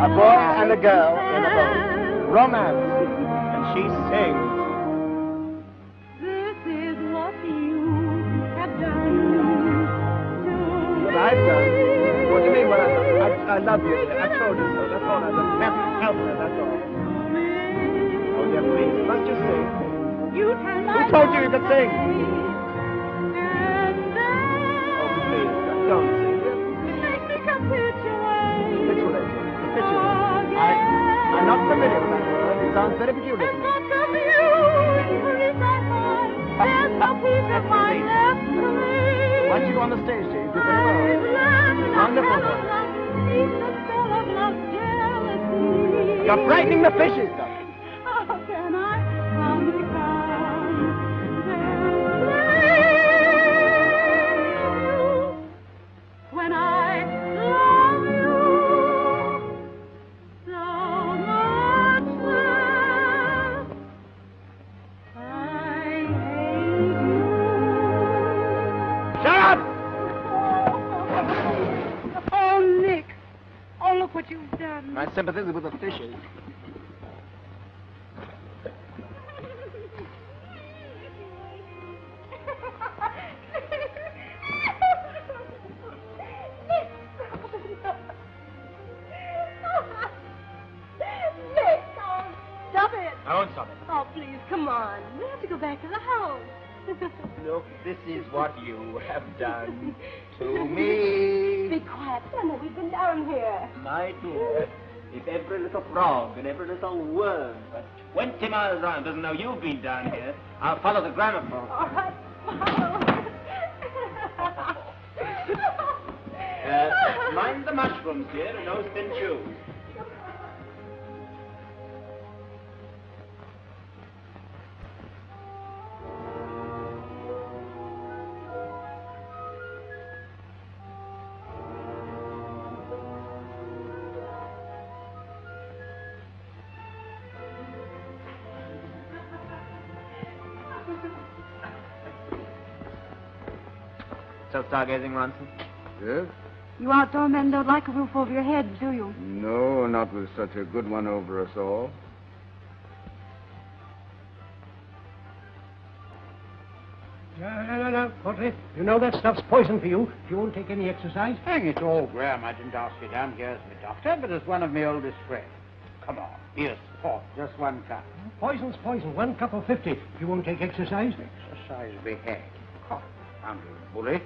A boy and a girl in a boat. Romance. And she sings. This is what you have done. What I've done? What do you mean what I've done? I love you, dear. I told you so. That's all I've done. Can't help it, that's all. Oh, dear, please. Let's just sing. You turn Who told you you could sing? and Oh, please, don't sing. make me capitulate. Capitulate. I'm not familiar with that word. It sounds very peculiar to me. Not of you, increase I find. There's no peace of mind left to me. Once you go on the stage, Jane, you very well. Wonderful. You're frightening the fishes, Doctor. How can I come when I love you so much less? I hate you. Shut up! Oh, Nick. Oh, look what you've done. My sympathies are with the fishes. Nick, oh, stop it. I won't stop it. Oh, please, come on. We have to go back to the house. Look, this is what you have done to me. Be quiet, Santa. We've been down here. My dear, if every little frog and every little worm but 20 miles round doesn't know you've been down here, I'll follow the gramophone. All right, follow. Mind the mushrooms, dear, and those thin shoes. So stargazing, Ronson? Yes? You outdoor men don't like a roof over your head, do you? No, not with such a good one over us all. No, Portray. You know that stuff's poison for you. You won't take any exercise. Hang it all, Graham. I didn't ask you down here as my doctor, but as one of my oldest friends. Come on, here's sport. Just one cup. Poison's poison. 1 cup of 50. You won't take exercise? Exercise be hanged. Under the bully.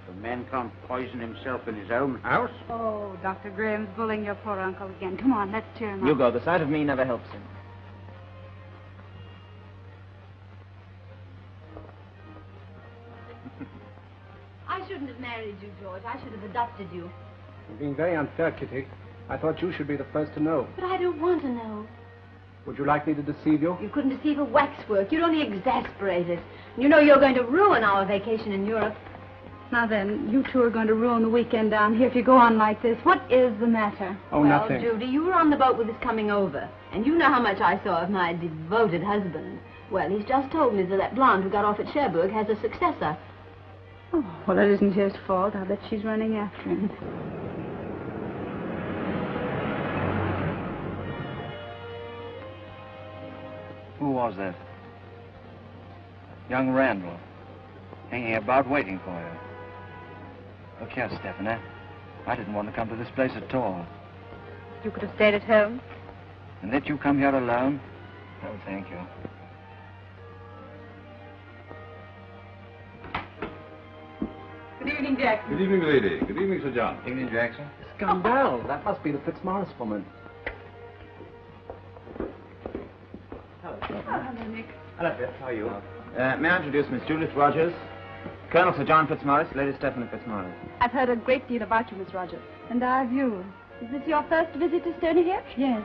The man can't poison himself in his own house. Oh, Dr. Graham's bullying your poor uncle again. Come on, let's cheer him up. You go. The sight of me never helps him. I shouldn't have married you, George. I should have adopted you. You're being very unfair, Kitty. I thought you should be the first to know. But I don't want to know. Would you like me to deceive you? You couldn't deceive a waxwork. You'd only exasperate it. You know you're going to ruin our vacation in Europe. Now then, you two are going to ruin the weekend down here if you go on like this. What is the matter? Oh, well, nothing. Judy, you were on the boat with us coming over. And you know how much I saw of my devoted husband. Well, he's just told me that blonde who got off at Cherbourg has a successor. Oh, well, it isn't his fault. I bet she's running after him. Who was that? Young Randall. Hanging about waiting for you. Look here, Stephanie. I didn't want to come to this place at all. You could have stayed at home. And let you come here alone? No, thank you. Good evening, Jackson. Good evening, lady. Good evening, Sir John. Evening, Jackson. Scandal. That must be the Fitzmaurice woman. Hello, Nick. Hello, Fitz. How are you? May I introduce Miss Judith Rogers, Colonel Sir John Fitzmaurice, Lady Stephanie Fitzmaurice. I've heard a great deal about you, Miss Rogers. And I have you. Is this your first visit to Stony Hill? Yes.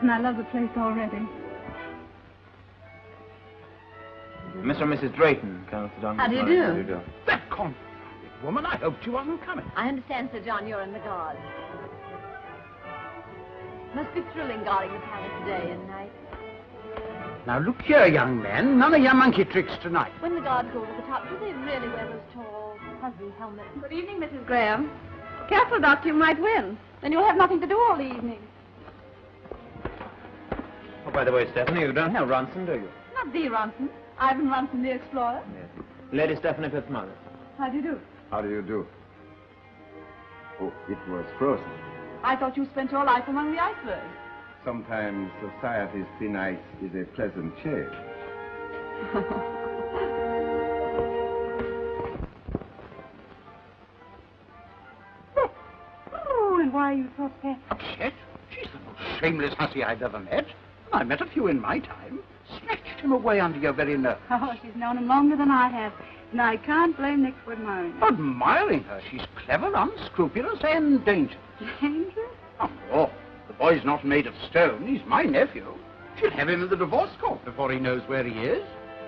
And I love the place already. Mr. and Mrs. Drayton, Colonel Sir John How do you Fitzmaurice. do? How do you do? That confounded woman. I hoped she wasn't coming. I understand, Sir John, you're in the Guards. Must be thrilling guarding the palace day and night. Now, look here, young man. None of your monkey tricks tonight. When the guards go to the top, do they really wear those tall, fuzzy helmets? Good evening, Mrs. Graham. Careful, Doctor, you might win. Then you'll have nothing to do all the evening. Oh, by the way, Stephanie, you don't know Ronson, do you? Not the Ronson. Ivan Ronson, the explorer. Yes. Lady Stephanie Fitzmaurice. How do you do? How do you do? Oh, it was frozen. I thought you spent your life among the icebergs. Sometimes society's thin ice is a pleasant change. Oh, and why are you so upset? Upset? She's the most shameless hussy I've ever met. I met a few in my time. Snatched him away under your very nose. Oh, she's known him longer than I have. And I can't blame Nick for admiring her. Admiring her? She's clever, unscrupulous, and dangerous. Dangerous? Oh, no. The boy's not made of stone. He's my nephew. She'll have him in the divorce court before he knows where he is.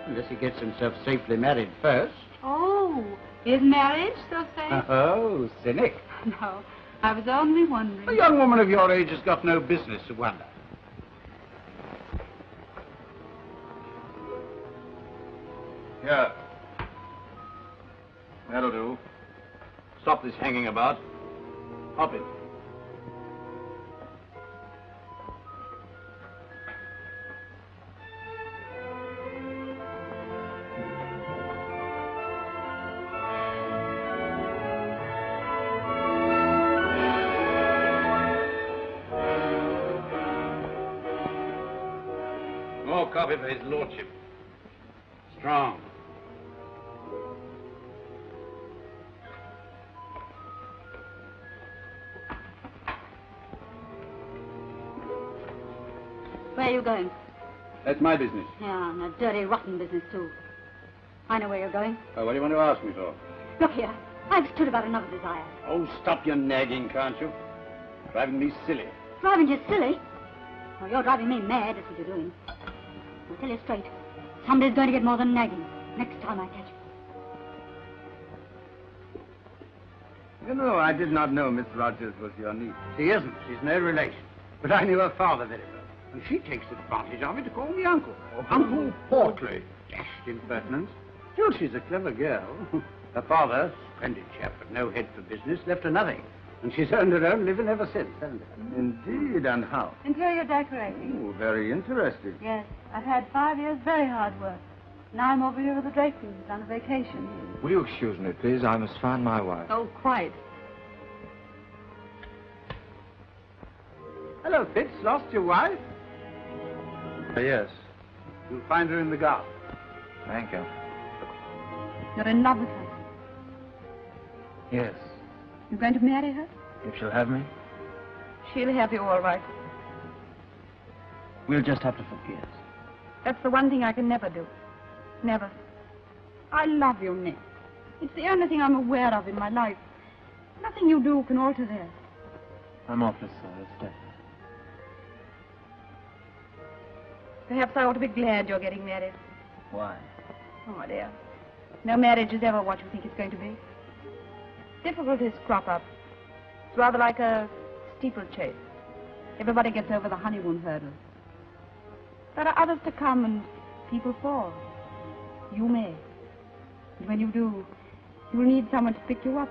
Unless he gets himself safely married first. Oh, is marriage so safe? Oh, cynic. No, I was only wondering. A young woman of your age has got no business to wonder. Here. That'll do. Stop this hanging about. Hop it. More coffee for his lordship. Strong. Where are you going? That's my business. Yeah, and a dirty, rotten business, too. I know where you're going. Oh, what do you want to ask me for? Look here. I've stood about enough of desire. Oh, stop your nagging, can't you? Driving me silly. Driving you silly? Oh, you're driving me mad, that's what you're doing. I'll tell you straight. Somebody's going to get more than nagging next time I catch you. You know, I did not know Miss Rogers was your niece. She isn't. She's no relation. But I knew her father very well. And she takes advantage of it to call me uncle. Uncle Portray. Dashed impertinence. Still, she's a clever girl. Her father, splendid chap, but no head for business, left her nothing. And she's earned her own living ever since, hasn't she? Indeed, and how? Interior decorating. Oh, very interesting. Yes, I've had 5 years very hard work. Now I'm over here with the Drapers on a vacation. Will you excuse me, please? I must find my wife. Oh, quite. Hello, Fitz. Lost your wife? Yes. You'll find her in the garden. Thank you. You're in love with her. Yes. You're going to marry her? If she'll have me, She'll have you all right. we'll just have to forget. That's the one thing I can never do. Never. I love you, Nick. It's the only thing I'm aware of in my life. Nothing you do can alter that. I'm awfully sorry, Steph. Perhaps I ought to be glad you're getting married. Why? Oh, dear. No marriage is ever what you think it's going to be. Difficulties crop up. It's rather like a steeplechase. Everybody gets over the honeymoon hurdle. There are others to come and people fall. You may. And when you do, you'll need someone to pick you up.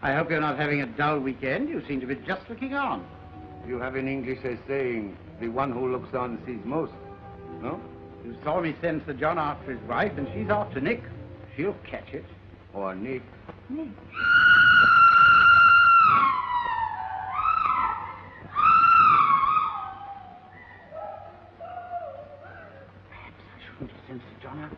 I hope you're not having a dull weekend. You seem to be just looking on. You have in English a saying, the one who looks on sees most. No? You saw me send Sir John after his wife, and she's off to Nick. She'll catch it. Or Nick. Nick. Perhaps I shouldn't have sent Sir John out.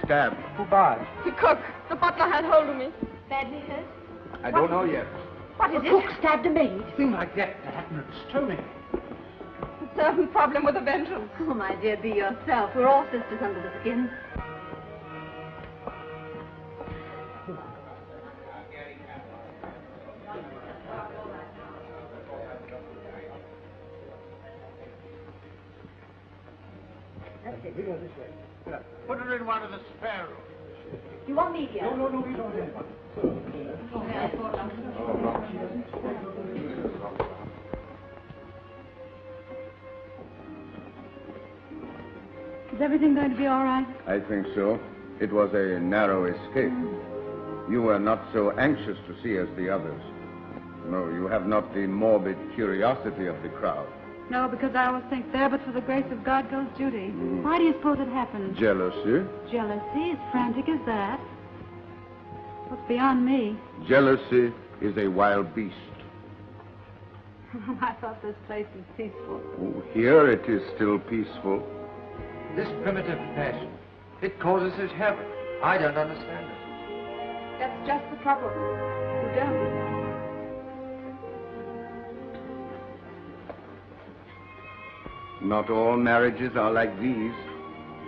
Stabbed. Who by? The cook. The butler had hold of me. Badly hurt? I don't know yet. What is The it? cook stabbed a maid. A thing like that to happen at Stony. servant problem with a vengeance. Oh, my dear, be yourself. We're all sisters under the skin. Put her in one of the spare rooms. You want me here? No, we don't have one. Is everything going to be all right? I think so. It was a narrow escape. You were not so anxious to see as the others. No, you have not the morbid curiosity of the crowd. No, because I always think there, but for the grace of God goes Judy. Why do you suppose it happened? Jealousy? Jealousy? As frantic as that? What's beyond me? Jealousy is a wild beast. I thought this place was peaceful. Oh, here it is still peaceful. This primitive passion, it causes us havoc. I don't understand it. That's just the trouble. You don't. Not all marriages are like these.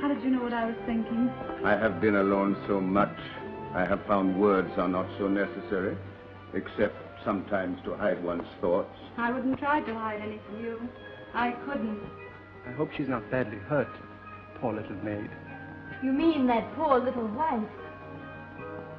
How did you know what I was thinking? I have been alone so much. I have found words are not so necessary, except sometimes to hide one's thoughts. I wouldn't try to hide any from you. I couldn't. I hope she's not badly hurt, poor little maid. You mean that poor little wife?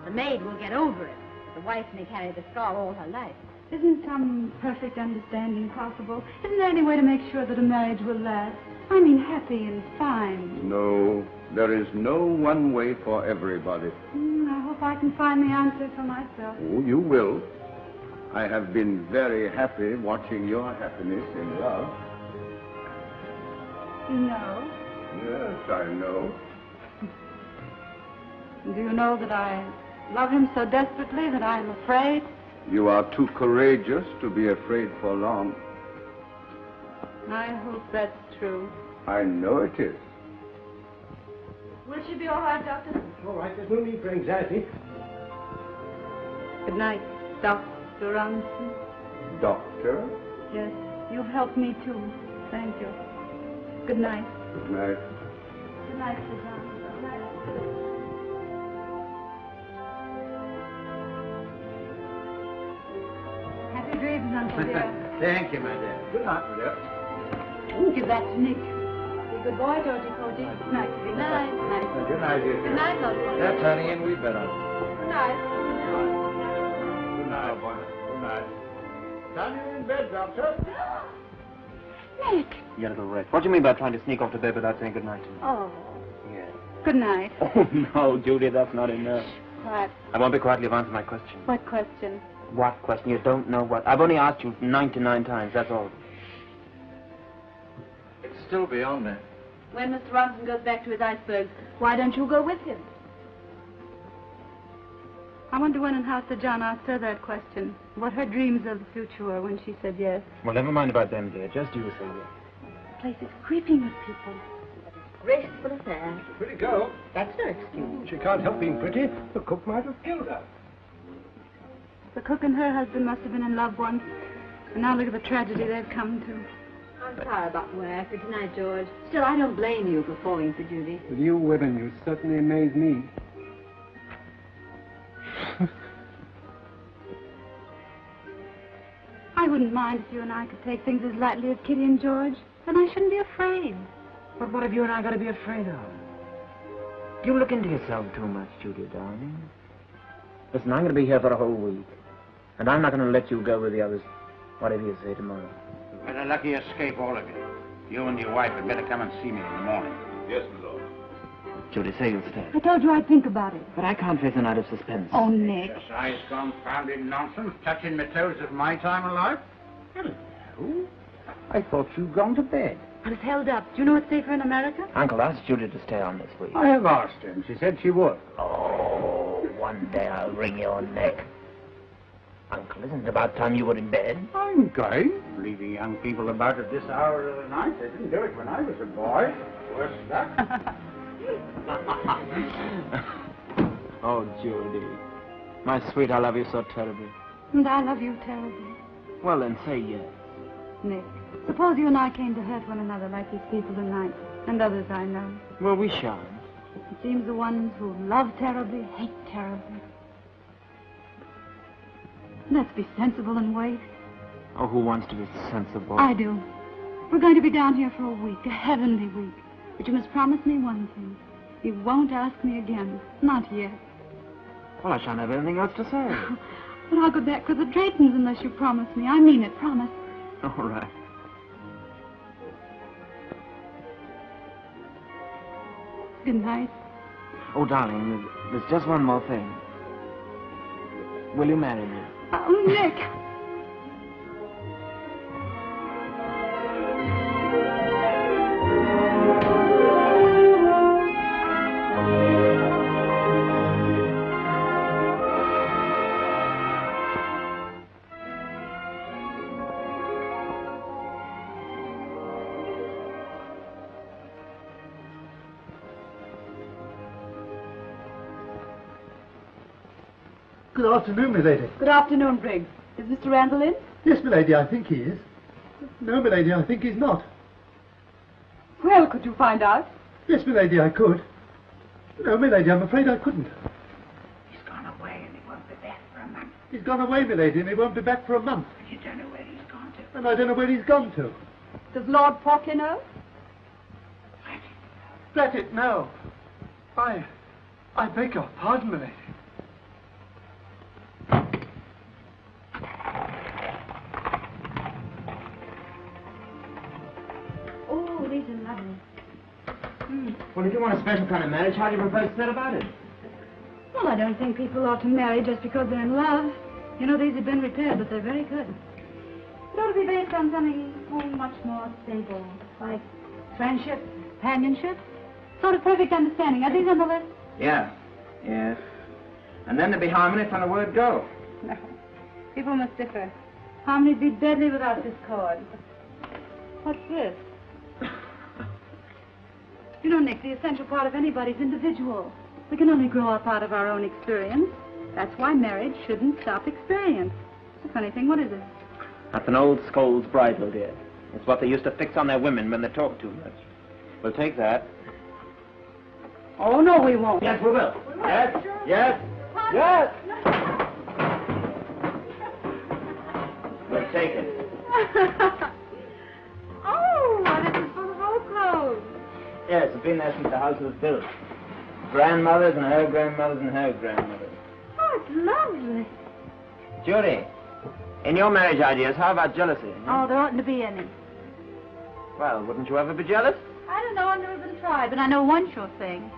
The maid will get over it. The wife may carry the scar all her life. Isn't some perfect understanding possible? Isn't there any way to make sure that a marriage will last? I mean, happy and fine. No, there is no one way for everybody. I hope I can find the answer for myself. Oh, you will. I have been very happy watching your happiness in love. You know? Yes, I know. Do you know that I love him so desperately that I'm afraid? You are too courageous to be afraid for long. I hope that's true. I know it is. Will she be all right, Doctor? All right, there's no need for anxiety. Good night, Dr. Ronson. Doctor? Yes, you've helped me too. Thank you. Good night. Good night. Good night, Sir John. Good night. Happy dreams, Uncle dear. Thank you, my dear. Good night, my dear. Give that to Nick. Be a good boy, Georgie Cody. Good night. Good night. Good night, dear. Good night, Lord. That's honey, and we better. Good night. Good night, boy. Good night. Time you're in bed, Doctor. Nick. You little wretch. What do you mean by trying to sneak off to bed without saying good night to me? Oh, Yeah. good night. Oh, no, Judy, that's not enough. What? I won't be quiet till you've answered my question. What question? What question? You don't know what? I've only asked you 99 times, that's all. It's still beyond me. When Mr. Ronson goes back to his iceberg, why don't you go with him? I wonder when and how Sir John asked her that question. What her dreams of the future were when she said yes. Well, never mind about them, dear. Just you say yes. The place is creeping with people. Graceful affair. Pretty girl. That's no excuse. She can't help being pretty. The cook might have killed her. The cook and her husband must have been in love once. And now look at the tragedy they've come to. I'm sorry about work. Good night, George. Still, I don't blame you for falling for Judy. With you women, you certainly amaze me. I wouldn't mind if you and I could take things as lightly as Kitty and George. Then I shouldn't be afraid. But what have you and I got to be afraid of? You look into yourself too much, Judy, darling. Listen, I'm going to be here for a whole week. And I'm not going to let you go with the others, whatever you say tomorrow. Had a lucky escape, all of you. You and your wife had better come and see me in the morning. Yes, my lord. Judy, say you'll stay. I told you I'd think about it. But I can't face a night of suspense. Oh, Nick. Exercise confounded nonsense, touching my toes at my time of life. Hello. I thought you'd gone to bed. I was held up. Do you know it's safer in America? Uncle asked Judy to stay on this week. I have asked her, and she said she would. Oh, one day I'll wring your neck. Uncle, isn't it about time you were in bed? I'm going. Leaving young people about at this hour of the night. They didn't do it when I was a boy. Worse luck. Oh, Judy. My sweet, I love you so terribly. And I love you terribly. Well, then, say yes. Nick. Suppose you and I came to hurt one another like these people tonight, and others I know. Well, we shan't. It seems the ones who love terribly hate terribly. Let's be sensible and wait. Oh, who wants to be sensible? I do. We're going to be down here for a week, a heavenly week. But you must promise me one thing. You won't ask me again. Not yet. Well, I shan't have anything else to say. But I'll go back to the Draytons unless you promise me. I mean it, promise. All right. Good night. Oh, darling, there's just one more thing. Will you marry me? Oh, Nick. Good afternoon, milady. Good afternoon, Briggs. Is Mr. Randall in? Yes, milady, I think he is. No, milady, I think he's not. Well, could you find out? Yes, milady, I could. No, milady, I'm afraid I couldn't. He's gone away and he won't be back for a month. He's gone away, milady, and he won't be back for a month. You don't know where he's gone to. And I don't know where he's gone to. Does Lord Portley know? Drat it, no. I beg your pardon, milady. Oh, these are lovely. Well, if you want a special kind of marriage, how do you propose to set about it? Well, I don't think people ought to marry just because they're in love. You know, these have been repaired, but they're very good. It ought to be based on something much more stable, like friendship, companionship, sort of perfect understanding. Are these on the list? Yeah. Yes. And then there'd be harmony from the word go. No. People must differ. Harmony'd be deadly without discord. What's this? You know, Nick, the essential part of anybody's individual. We can only grow up out of our own experience. That's why marriage shouldn't stop experience. It's a funny thing. What is it? That's an old scold's bridle, dear. It's what they used to fix on their women when they talk too much. We'll take that. Oh, no, we won't. Yes, we will. Yes, yes, yes. We'll take it. Oh, this is full of old clothes. Yes, it's been there since the house was built. Grandmothers and her grandmothers and her grandmothers. Oh, it's lovely. Judy, in your marriage ideas, how about jealousy? Oh, there oughtn't to be any. Well, wouldn't you ever be jealous? I don't know. I've never been tried, but I know one sure thing.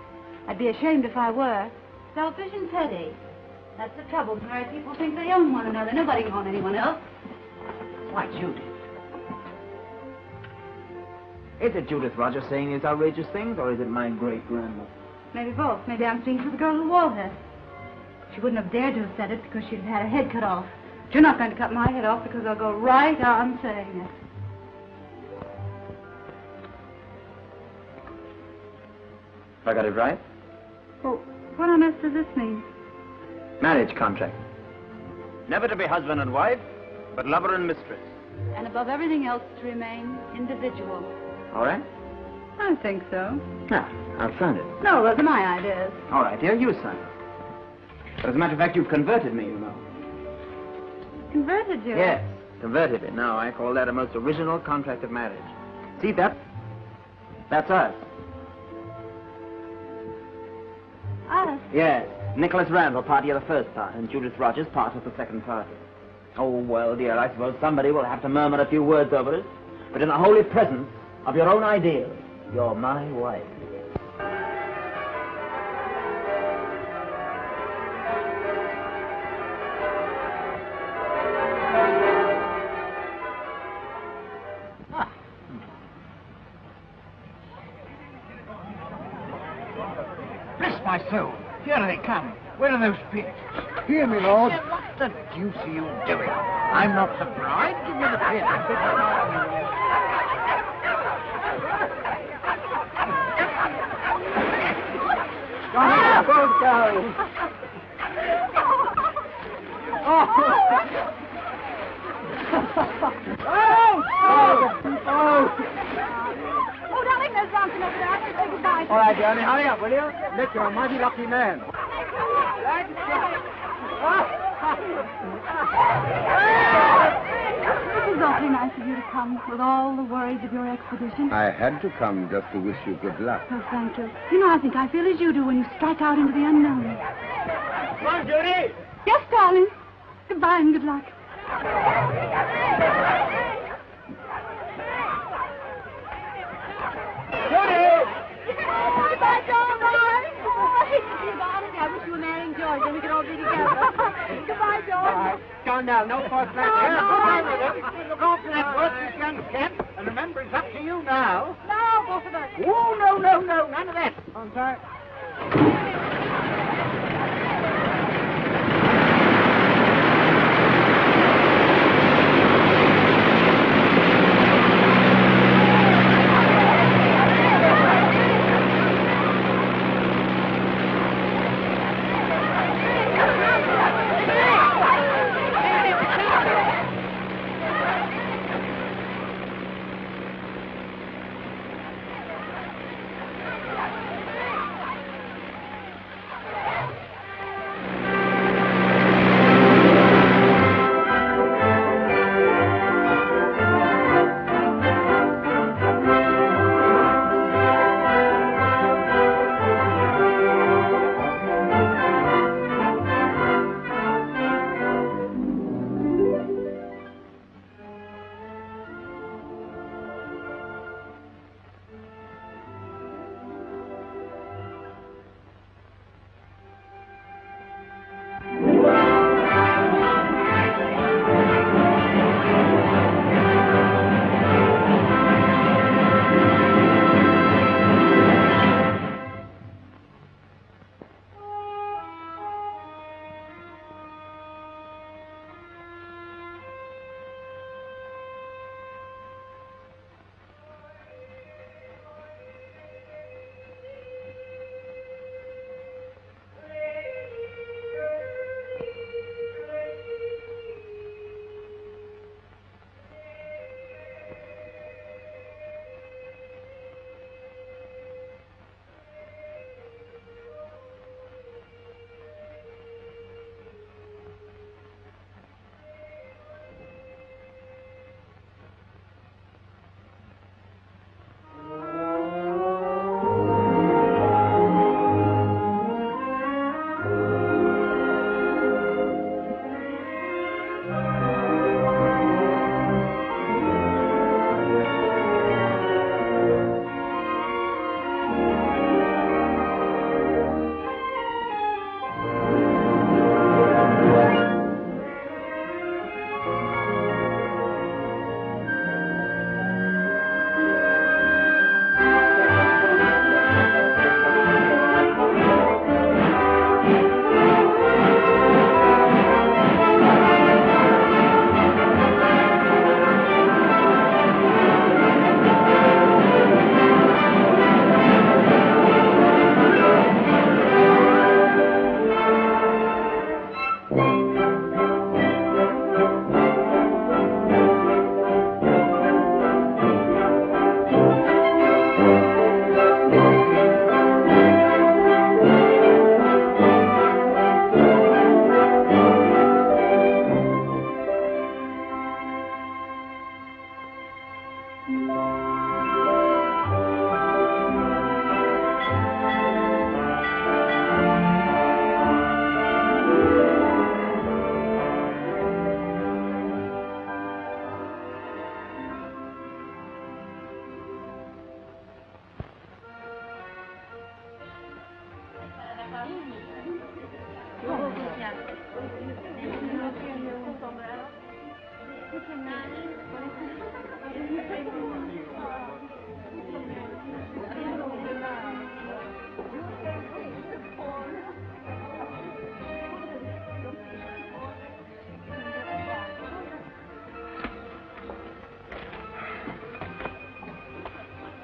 I'd be ashamed if I were. Selfish and petty. That's the trouble. Married people think they own one another. Nobody can own anyone else. Why, Judy. Is it Judith Rogers saying these outrageous things, or is it my great-grandmother? Maybe both. Maybe I'm speaking for the girl who wore her. She wouldn't have dared to have said it because she'd have had her head cut off. But you're not going to cut my head off because I'll go right on saying it. Have I got it right? Well, what on earth does this mean? Marriage contract. Never to be husband and wife, but lover and mistress. And above everything else, to remain individual. All right? I think so. Now, I'll sign it. No, those are my ideas. All right, dear, you sign it. But as a matter of fact, you've converted me, you know. Converted you? Yes, converted it. Now, I call that a most original contract of marriage. See, that's us. Us? Yes. Nicholas Randall, party of the first part, and Judith Rogers, part of the second party. Oh, well, dear, I suppose somebody will have to murmur a few words over it. But in the holy presence of your own ideals, you're my wife. Bless my soul. Here they come. Where are those pigs? Here, my lord. What the deuce are you doing? I'm not the bride. Give me the pin. Both go. Oh! Oh, darling, there's Ronson over there. I can say goodbye. All right, Johnny, hurry up, will you? Nick, you're a mighty lucky man. It was awfully nice of you to come with all the worries of your expedition. I had to come just to wish you good luck. Oh, thank you. You know, I think I feel as you do when you strike out into the unknown. Come on, Judy. Yes, darling. Goodbye and good luck. Bye-bye, darling. Oh, I hate to see you, darling. I wish you were marrying George, then we could all be together. Goodbye, George. All right. John, now, no force like that. Look after that worthless young scamp. And remember, it's up to you now. No, both of us. Oh, no, none of that. On time.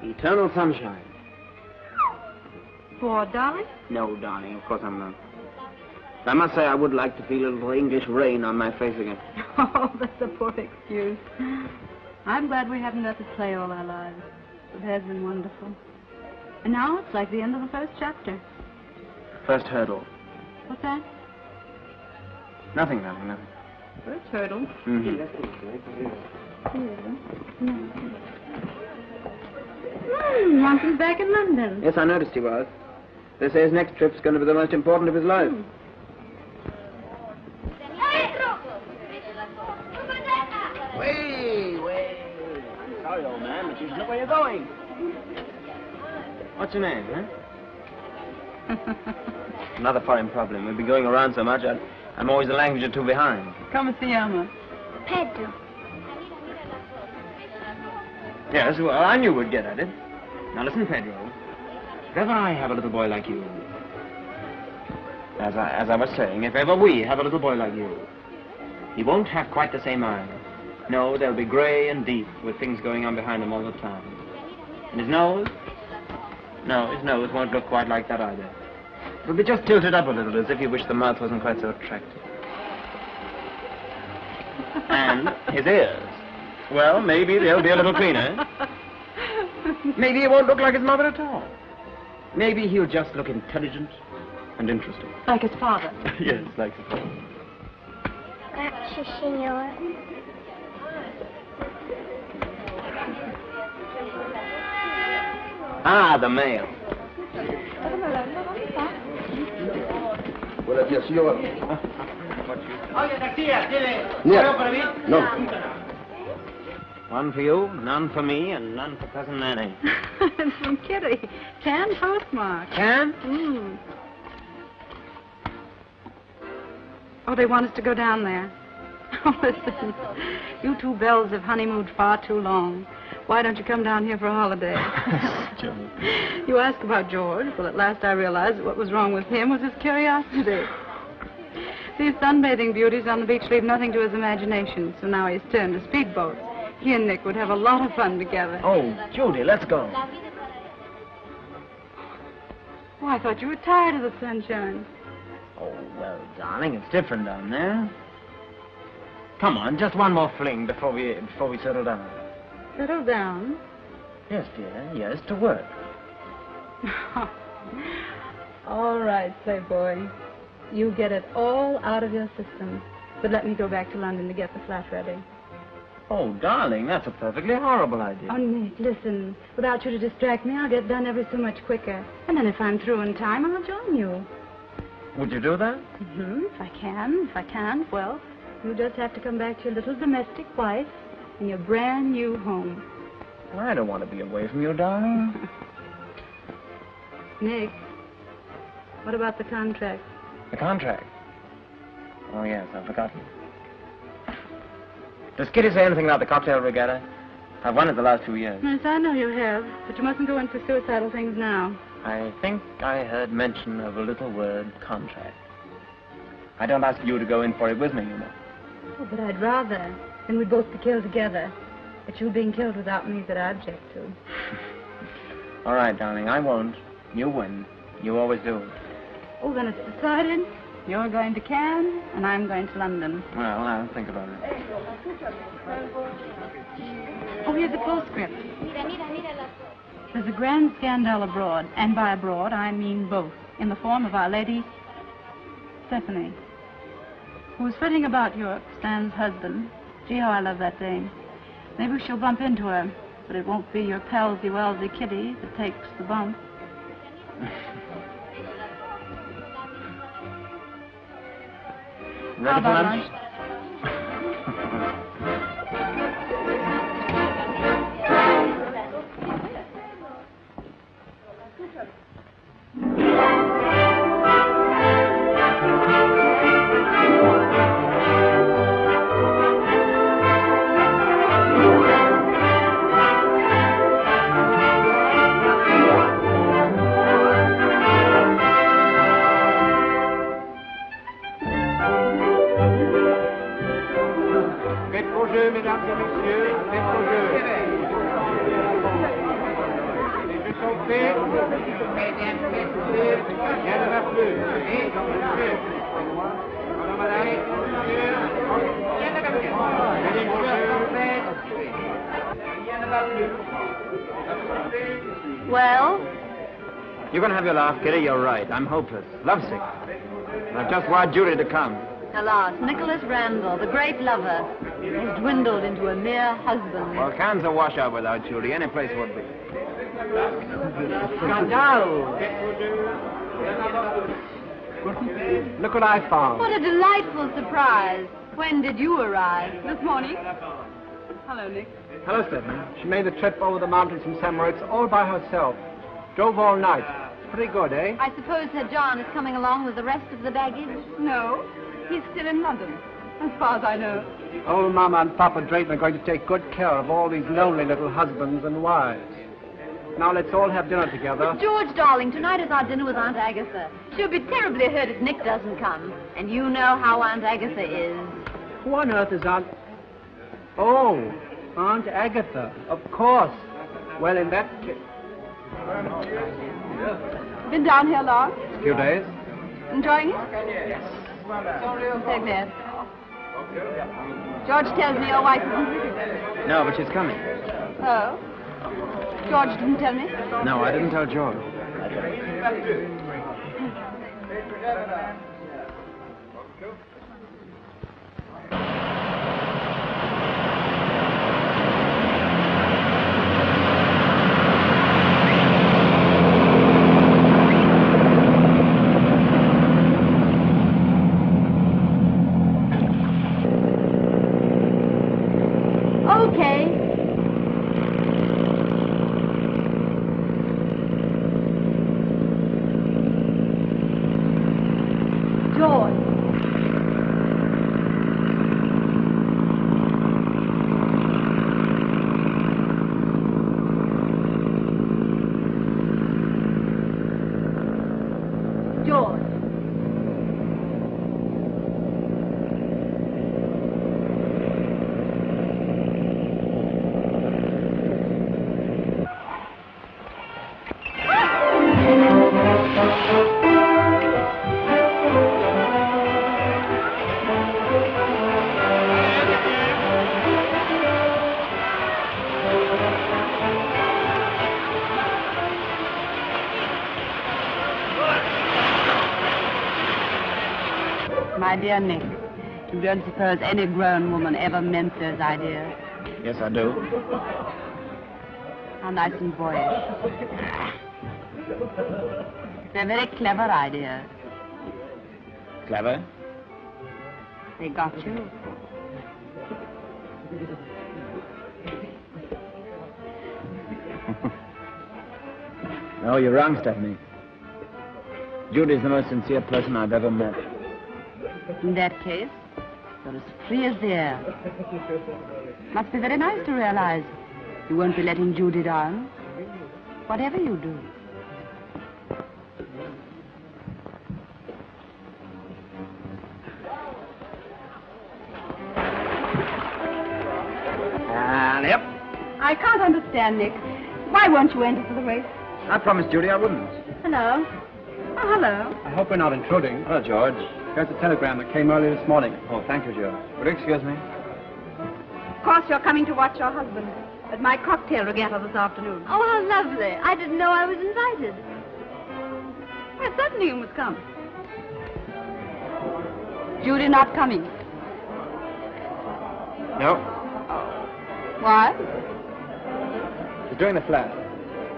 Eternal sunshine. Bored, darling? No, darling, of course I'm not. I must say I would like to feel a little English rain on my face again. Oh, that's a poor excuse. I'm glad we haven't got to play all our lives. It has been wonderful. And now it's like the end of the first chapter. First hurdle. What's that? Nothing. First hurdle. Ronson's back in London. Yes, I noticed he was. They say his next trip's going to be the most important of his life. Wait. Sorry, old man, but you should know where you're going. What's your name, huh? Another foreign problem. We've been going around so much, I'm always a language or two behind. Come and see Alma. Pedro. Yes, well, I knew we'd get at it. Now listen, Pedro. If ever I have a little boy like you, as I was saying, if ever we have a little boy like you, he won't have quite the same eyes. No, they'll be gray and deep, with things going on behind him all the time. And his nose? No, his nose won't look quite like that either. It'll be just tilted up a little, as if you wish the mouth wasn't quite so attractive. And his ears. Well, maybe they'll be a little cleaner. Maybe he won't look like his mother at all. Maybe he'll just look intelligent and interesting. Like his father. Yes, like his father. Grazie, signor. Ah, the mail. Buenos días, señor. Oye, taxilla, tiene. No. para mí? No. One for you, none for me, and none for Cousin Nanny. It's from Kitty. Canned postmark. Can? Oh, they want us to go down there. Oh, listen. You two bells have honeymooned far too long. Why don't you come down here for a holiday? You asked about George. Well, at last I realized that what was wrong with him was his curiosity. These sunbathing beauties on the beach leave nothing to his imagination, so now he's turned to speedboats. He and Nick would have a lot of fun together. Oh, Judy, let's go. Oh, I thought you were tired of the sunshine. Oh, well, darling, it's different down there. Come on, just one more fling before we settle down. Settle down? Yes, dear, yes, to work. All right, say boy. You get it all out of your system. But let me go back to London to get the flat ready. Oh, darling, that's a perfectly horrible idea. Oh, Nick, listen. Without you to distract me, I'll get done ever so much quicker. And then if I'm through in time, I'll join you. Would you do that? If I can. If I can't, well, you just have to come back to your little domestic wife in your brand new home. Well, I don't want to be away from you, darling. Nick, what about the contract? The contract? Oh, yes, I've forgotten. Does Kitty say anything about the cocktail regatta? I've won it the last 2 years. Yes, I know you have, but you mustn't go in for suicidal things now. I think I heard mention of a little word, contract. I don't ask you to go in for it with me, you know. Oh, but I'd rather. Then we'd both be killed together. But you being killed without me that I object to. All right, darling, I won't. You win. You always do. Oh, then it's decided. You're going to Cannes, and I'm going to London. Well, I'll think about it. Oh, here's a postscript. There's a grand scandal abroad, and by abroad I mean both, in the form of Our Lady Stephanie, who is flitting about Europe, Stan's husband. Gee, how I love that dame. Maybe she'll bump into her, but it won't be your palsy-walsy Kitty that takes the bump. Ready for lunch? Mesdames et messieurs, faites vos jeux. Les jeux sont faits. Mesdames, messieurs, rien ne va plus. Et, monsieur, madame, monsieur, rien ne va plus. Les jeux sont faits. Well? You're going to have your laugh, Kitty. You're right. I'm hopeless. Lovesick. I've just wired Judy to come. Alas, Nicholas Randall, the great lover, has dwindled into a mere husband. Well, Cannes a washout without Judy. Any place would be. Scandal! Look what I found. What a delightful surprise. When did you arrive? This morning? Hello, Nick. Hello, Stephanie. She made the trip over the mountains from St. Moritz all by herself. Drove all night. Pretty good, eh? I suppose Sir John is coming along with the rest of the baggage? No, he's still in London, as far as I know. Old Mama and Papa Drayton are going to take good care of all these lonely little husbands and wives. Now let's all have dinner together. George, darling, tonight is our dinner with Aunt Agatha. She'll be terribly hurt if Nick doesn't come. And you know how Aunt Agatha is. Who on earth is Aunt... Oh, Aunt Agatha. Of course. Well, in that case... Been down here long? A few days. Enjoying it? Yes. I'm so glad. George tells me your wife isn't with you. No, but she's coming. Oh? George didn't tell me? No, I didn't tell George. My dear Nick, you don't suppose any grown woman ever meant those ideas? Yes, I do. How nice and boyish. They're very clever ideas. Clever? They got you. No, you're wrong, Stephanie. Judy's the most sincere person I've ever met. In that case, you're as free as the air. Must be very nice to realize you won't be letting Judy down, whatever you do. Yep. I can't understand, Nick. Why won't you enter for the race? I promised Judy I wouldn't. Hello. Oh, hello. I hope we're not intruding. Hello, George. Here's a telegram that came early this morning. Oh, thank you, George. Would you excuse me? Of course, you're coming to watch your husband at my cocktail regatta this afternoon. Oh, how lovely. I didn't know I was invited. Well, certainly you must come. Judy not coming. No. Why? She's doing the flat.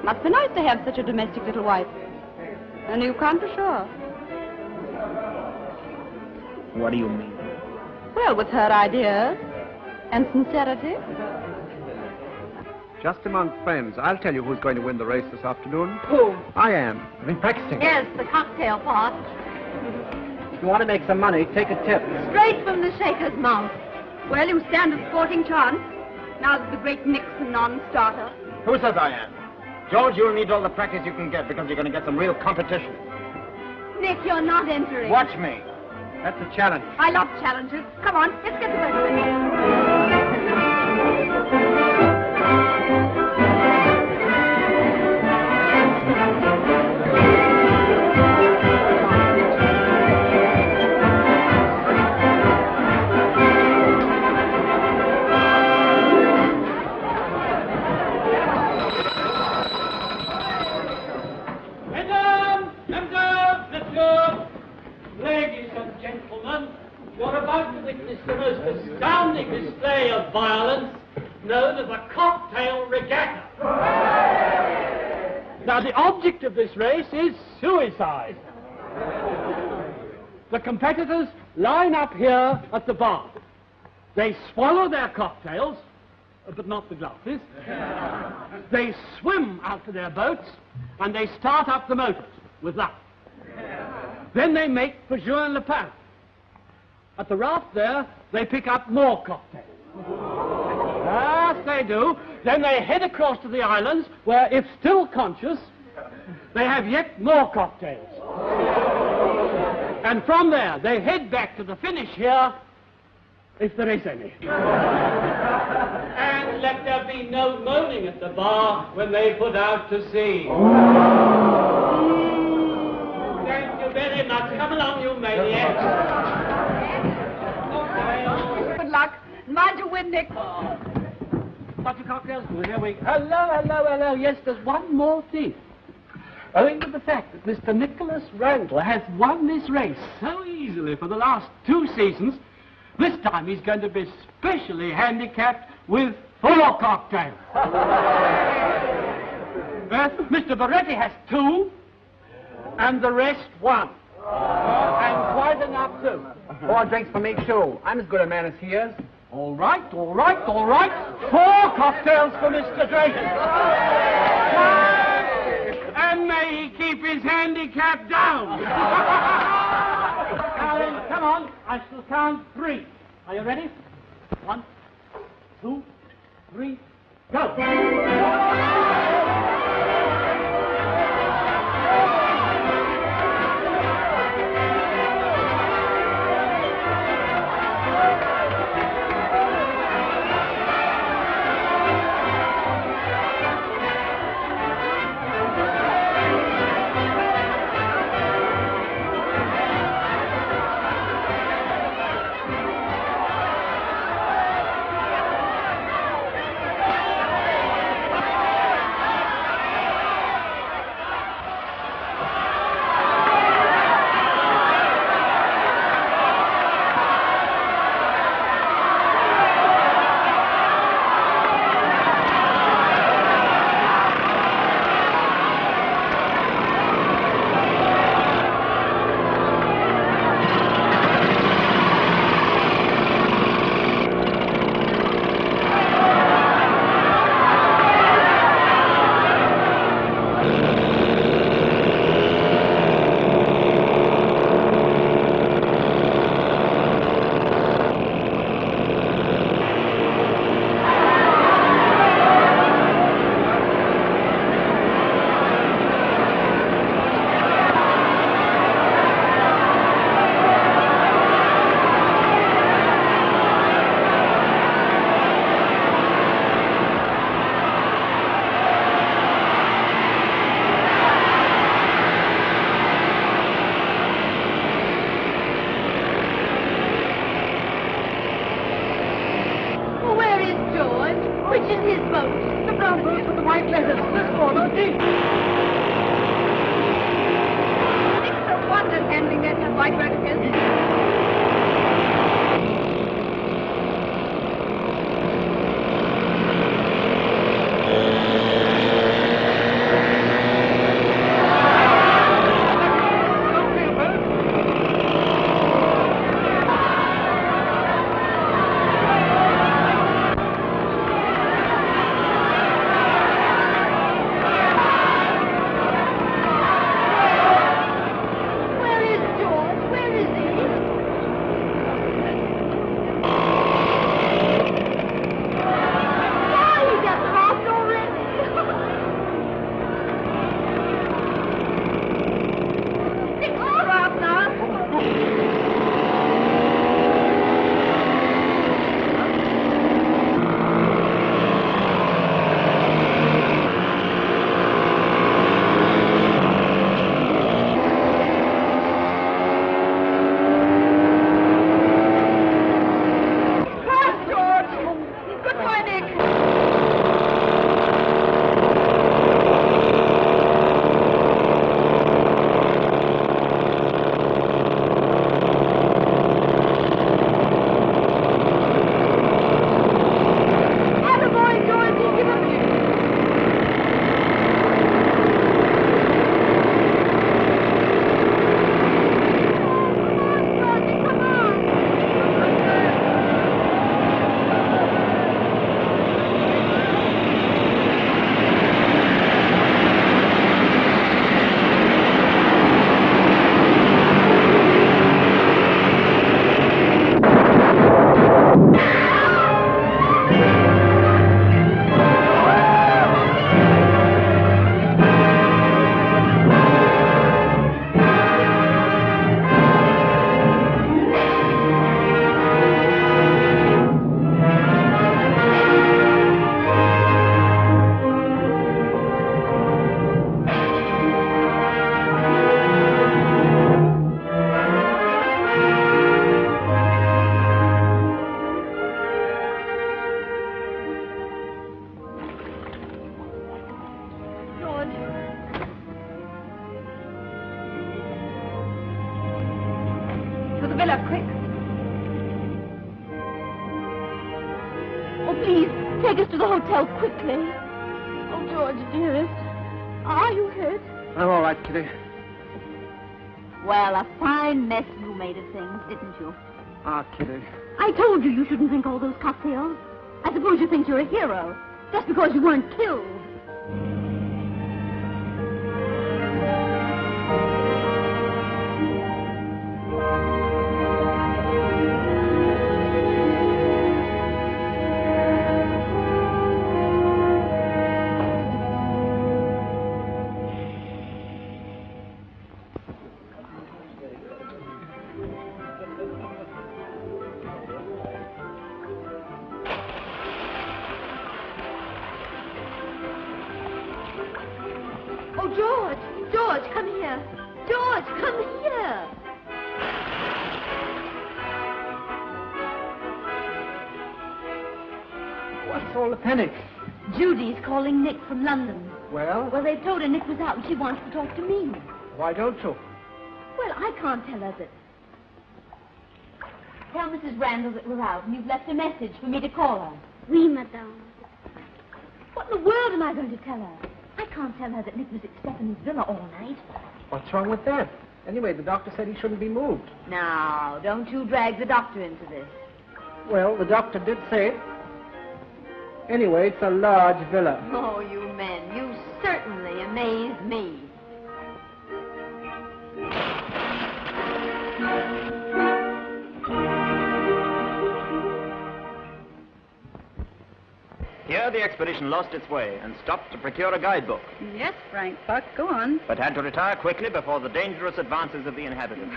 Must be nice to have such a domestic little wife. And you can't be sure. What do you mean? Well, with her ideas and sincerity. Just among friends, I'll tell you who's going to win the race this afternoon. Who? I am. I've been practicing. Yes, the cocktail pot. If you want to make some money, take a tip. Straight from the shaker's mouth. Well, you stand a sporting chance. Now that the great Nick's a non-starter. Who says I am? George, you'll need all the practice you can get because you're going to get some real competition. Nick, you're not entering. Watch me. That's a challenge. I love challenges. Come on, let's get to work with it. It's the most astounding display of violence known as a cocktail regatta. Now, the object of this race is suicide. The competitors line up here at the bar. They swallow their cocktails, but not the glasses. They swim out to their boats, and they start up the motors with that. Then they make for Juan-le-Pin. At the raft there, they pick up more cocktails. Yes, they do. Then they head across to the islands, where, if still conscious, they have yet more cocktails. And from there, they head back to the finish here, if there is any. And let there be no moaning at the bar when they put out to sea. Thank you very much. Come along, you maniacs. Good luck. Mind you win, Nick. Got your cocktails? Well, here we go. Hello. Yes, there's one more thing. Owing to the fact that Mr. Nicholas Randall has won this race so easily for the last 2 seasons, this time he's going to be specially handicapped with 4 cocktails. Mr. Baretti has 2, and the rest 1. And quite enough, too. 4 drinks for me, too. I'm as good a man as he is. All right. 4 cocktails for Mr. Drayton. And may he keep his handicap down. Now then, come on. I shall count 3. Are you ready? 1, 2, 3, go. Which is his boat? The brown boat with the white letters. This corner, deep. It's a wonder handling that white boat of his. Where is George? Where is he? Take us to the hotel quickly. Oh, George, dearest. Are you hurt? I'm all right, Kitty. Well, a fine mess you made of things, didn't you? Ah, Kitty. I told you shouldn't drink all those cocktails. I suppose you think you're a hero, just because you weren't killed. Judy's calling Nick from London. Well? Well, they've told her Nick was out and she wants to talk to me. Why don't you? Well, I can't tell her that. Tell Mrs. Randall that we're out and you've left a message for me to call her. Oui, madame. What in the world am I going to tell her? I can't tell her that Nick was at Stephanie's villa all night. What's wrong with that? Anyway, the doctor said he shouldn't be moved. Now, don't you drag the doctor into this. Well, the doctor did say it. Anyway, it's a large villa. Oh, you men, you certainly amaze me. Here the expedition lost its way and stopped to procure a guidebook, Yes, Frank Buck, go on. but had to retire quickly before the dangerous advances of the inhabitants.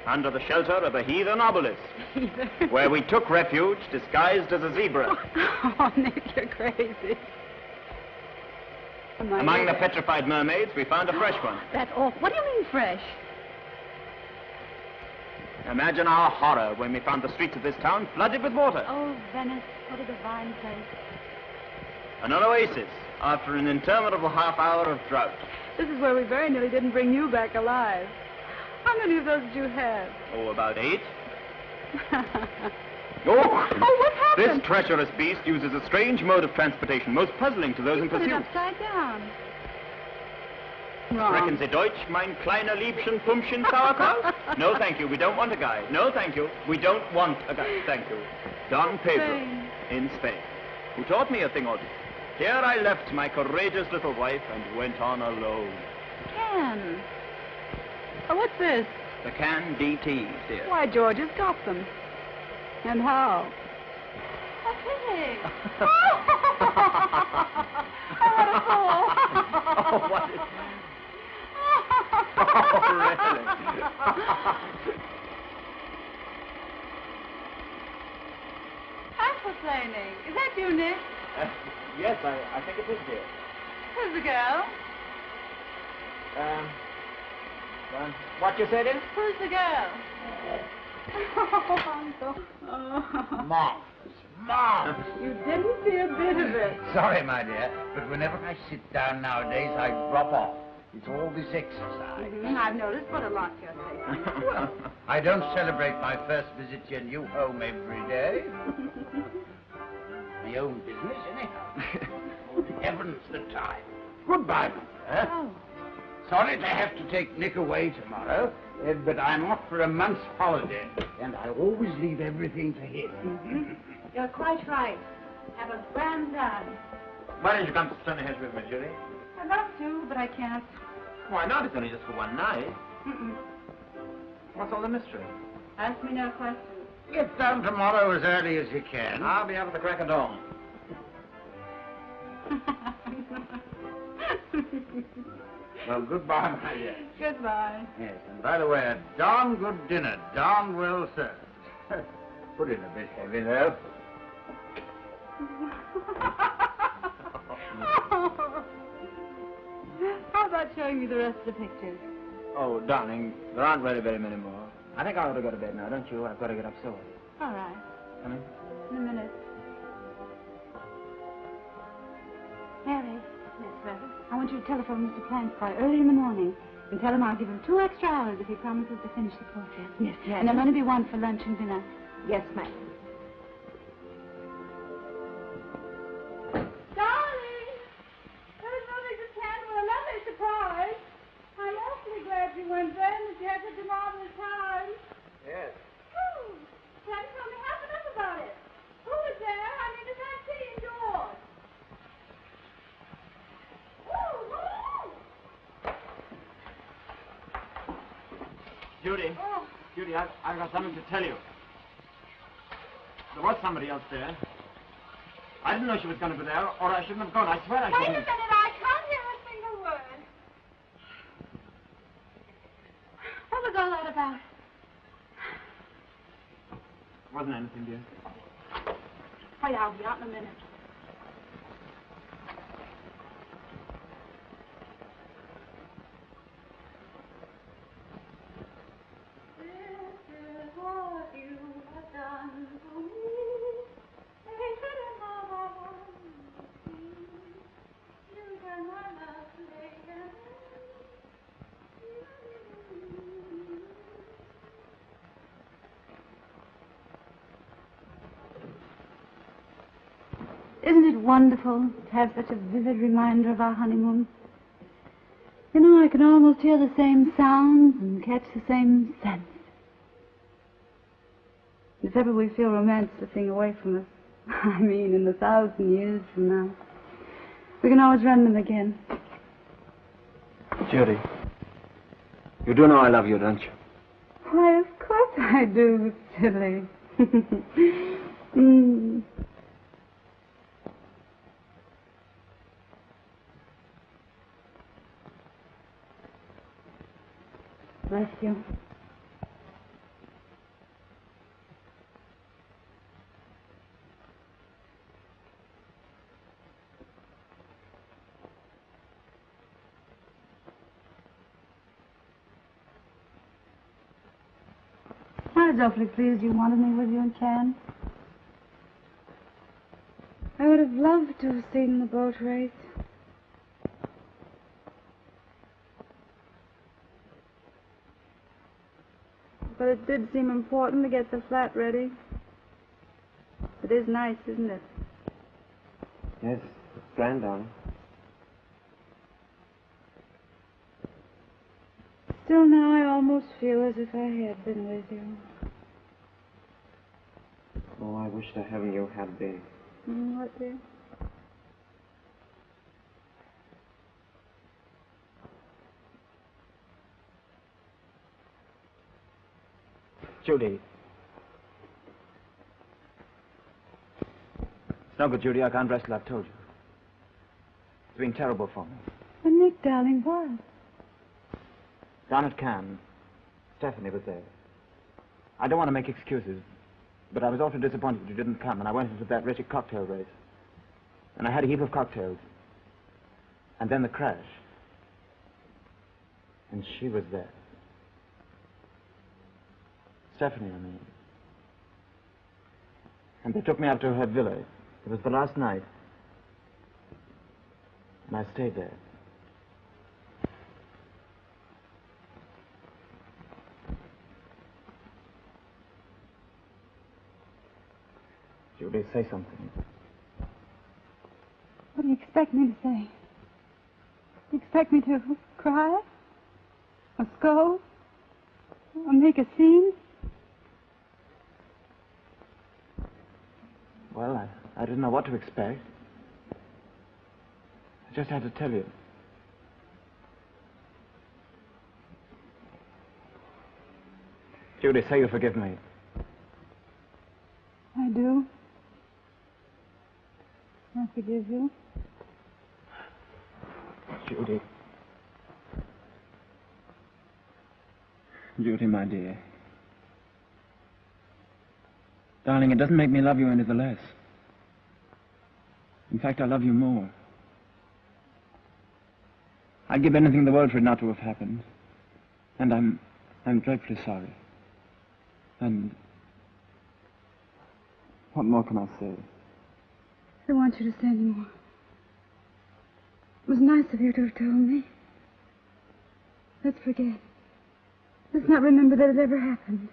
Under the shelter of a heathen obelisk, where we took refuge disguised as a zebra. Oh, Nick, you're crazy. Among the petrified mermaids, we found a fresh one. That's awful. What do you mean fresh? Imagine our horror when we found the streets of this town flooded with water. Oh, Venice, what a divine place. An oasis after an interminable half hour of drought. This is where we very nearly didn't bring you back alive. How many of those did you have? Oh, about 8. Oh, what happened? This treacherous beast uses a strange mode of transportation, most puzzling to those in Put it pursuit. upside down. Wrong. Sprechen Sie Deutsch, mein kleiner Liebchen, Pumpchen, Sauerkraut? No, thank you. We don't want a guide. No, thank you. We don't want a guide. Thank you. Don Pedro, Spain. in Spain, who taught me a thing or two. Here I left my courageous little wife and went on alone. Can. Oh, what's this? The can DTs, dear. Why, George has got them. And how? A pig. What a fool. Oh, what is... Oh, really? Aquaplaning. Is that you, Nick? Yes, I think it is, dear. Who's the girl? What you say, dear? Who's the girl? Oh, I'm so... Oh. Marvellous. You didn't see a bit of it. Sorry, my dear, but whenever I sit down nowadays, I drop off. It's all this exercise. I've noticed what a lot you're taking. Well, I don't celebrate my first visit to your new home every day. My own business, anyhow. Oh, heavens, the time. Goodbye, Mother. oh. Sorry to have to take Nick away tomorrow, but I'm off for a month's holiday, and I always leave everything to him. You're quite right. Have a grand time. Why don't you come to Stonehenge with me, Judy? I'd love to, but I can't. Why not? It's only just for one night. Mm-mm. What's all the mystery? Ask me no questions. Get down tomorrow as early as you can. I'll be up at the crack of dawn. Well, goodbye, my dear. Goodbye. Yes, and by the way, a darn good dinner, darn well served. Put in a bit heavy, though. How about showing me the rest of the pictures? Oh, darling, there aren't really very many more. I think I ought to go to bed now, don't you? I've got to get up soon. All right. Come in. In a minute. Mary. Yes, Reverend. I want you to telephone Mr. Plansford early in the morning and tell him I'll give him 2 extra hours if he promises to finish the portrait. Yes, yes. And there'll only be one for lunch and dinner. Yes, ma'am. everyone then? Did you have such a marvelous time? Yes. Oh, Daddy told me half enough about it. Who was there? I mean, the taxi indoors. Judy. Oh. Judy, I've got something to tell you. There was somebody else there. I didn't know she was going to be there, or I shouldn't have gone. I swear I Wait a shouldn't. minute, I can't hear a single word. What was all that about? It wasn't anything, dear. Wait, I'll be out in a minute. Isn't it wonderful to have such a vivid reminder of our honeymoon? You know, I can almost hear the same sounds and catch the same scents. If ever we feel romance slipping away from us, I mean in 1,000 years from now, we can always run them again. Judy, you do know I love you, don't you? Why, of course I do, silly. Bless you. I was awfully pleased you wanted me with you in Cannes. I would have loved to have seen the boat race. But it did seem important to get the flat ready. It is nice, isn't it? Yes, it's grand, darling. Still now I almost feel as if I had been with you. Oh, I wish to heaven you had been. What, dear? Judy. It's no good, Judy. I can't wrestle, I've told you. It's been terrible for me. But Nick, darling, what? Down at Cannes, Stephanie was there. I don't want to make excuses, but I was awfully disappointed you didn't come, and I went into that wretched cocktail race. And I had a heap of cocktails. And then the crash. And she was there. Stephanie, I mean. And they took me up to her villa. It was the last night. And I stayed there. Judy, say something. What do you expect me to say? You expect me to cry? Or scold? Or make a scene? Well, I didn't know what to expect. I just had to tell you. Judy, say you forgive me. I do. I forgive you. Judy. Judy, my dear. Darling, it doesn't make me love you any the less. In fact, I love you more. I'd give anything in the world for it not to have happened. And I'm dreadfully sorry. And what more can I say? I don't want you to say any more. It was nice of you to have told me. Let's forget. Let's not remember that it ever happened.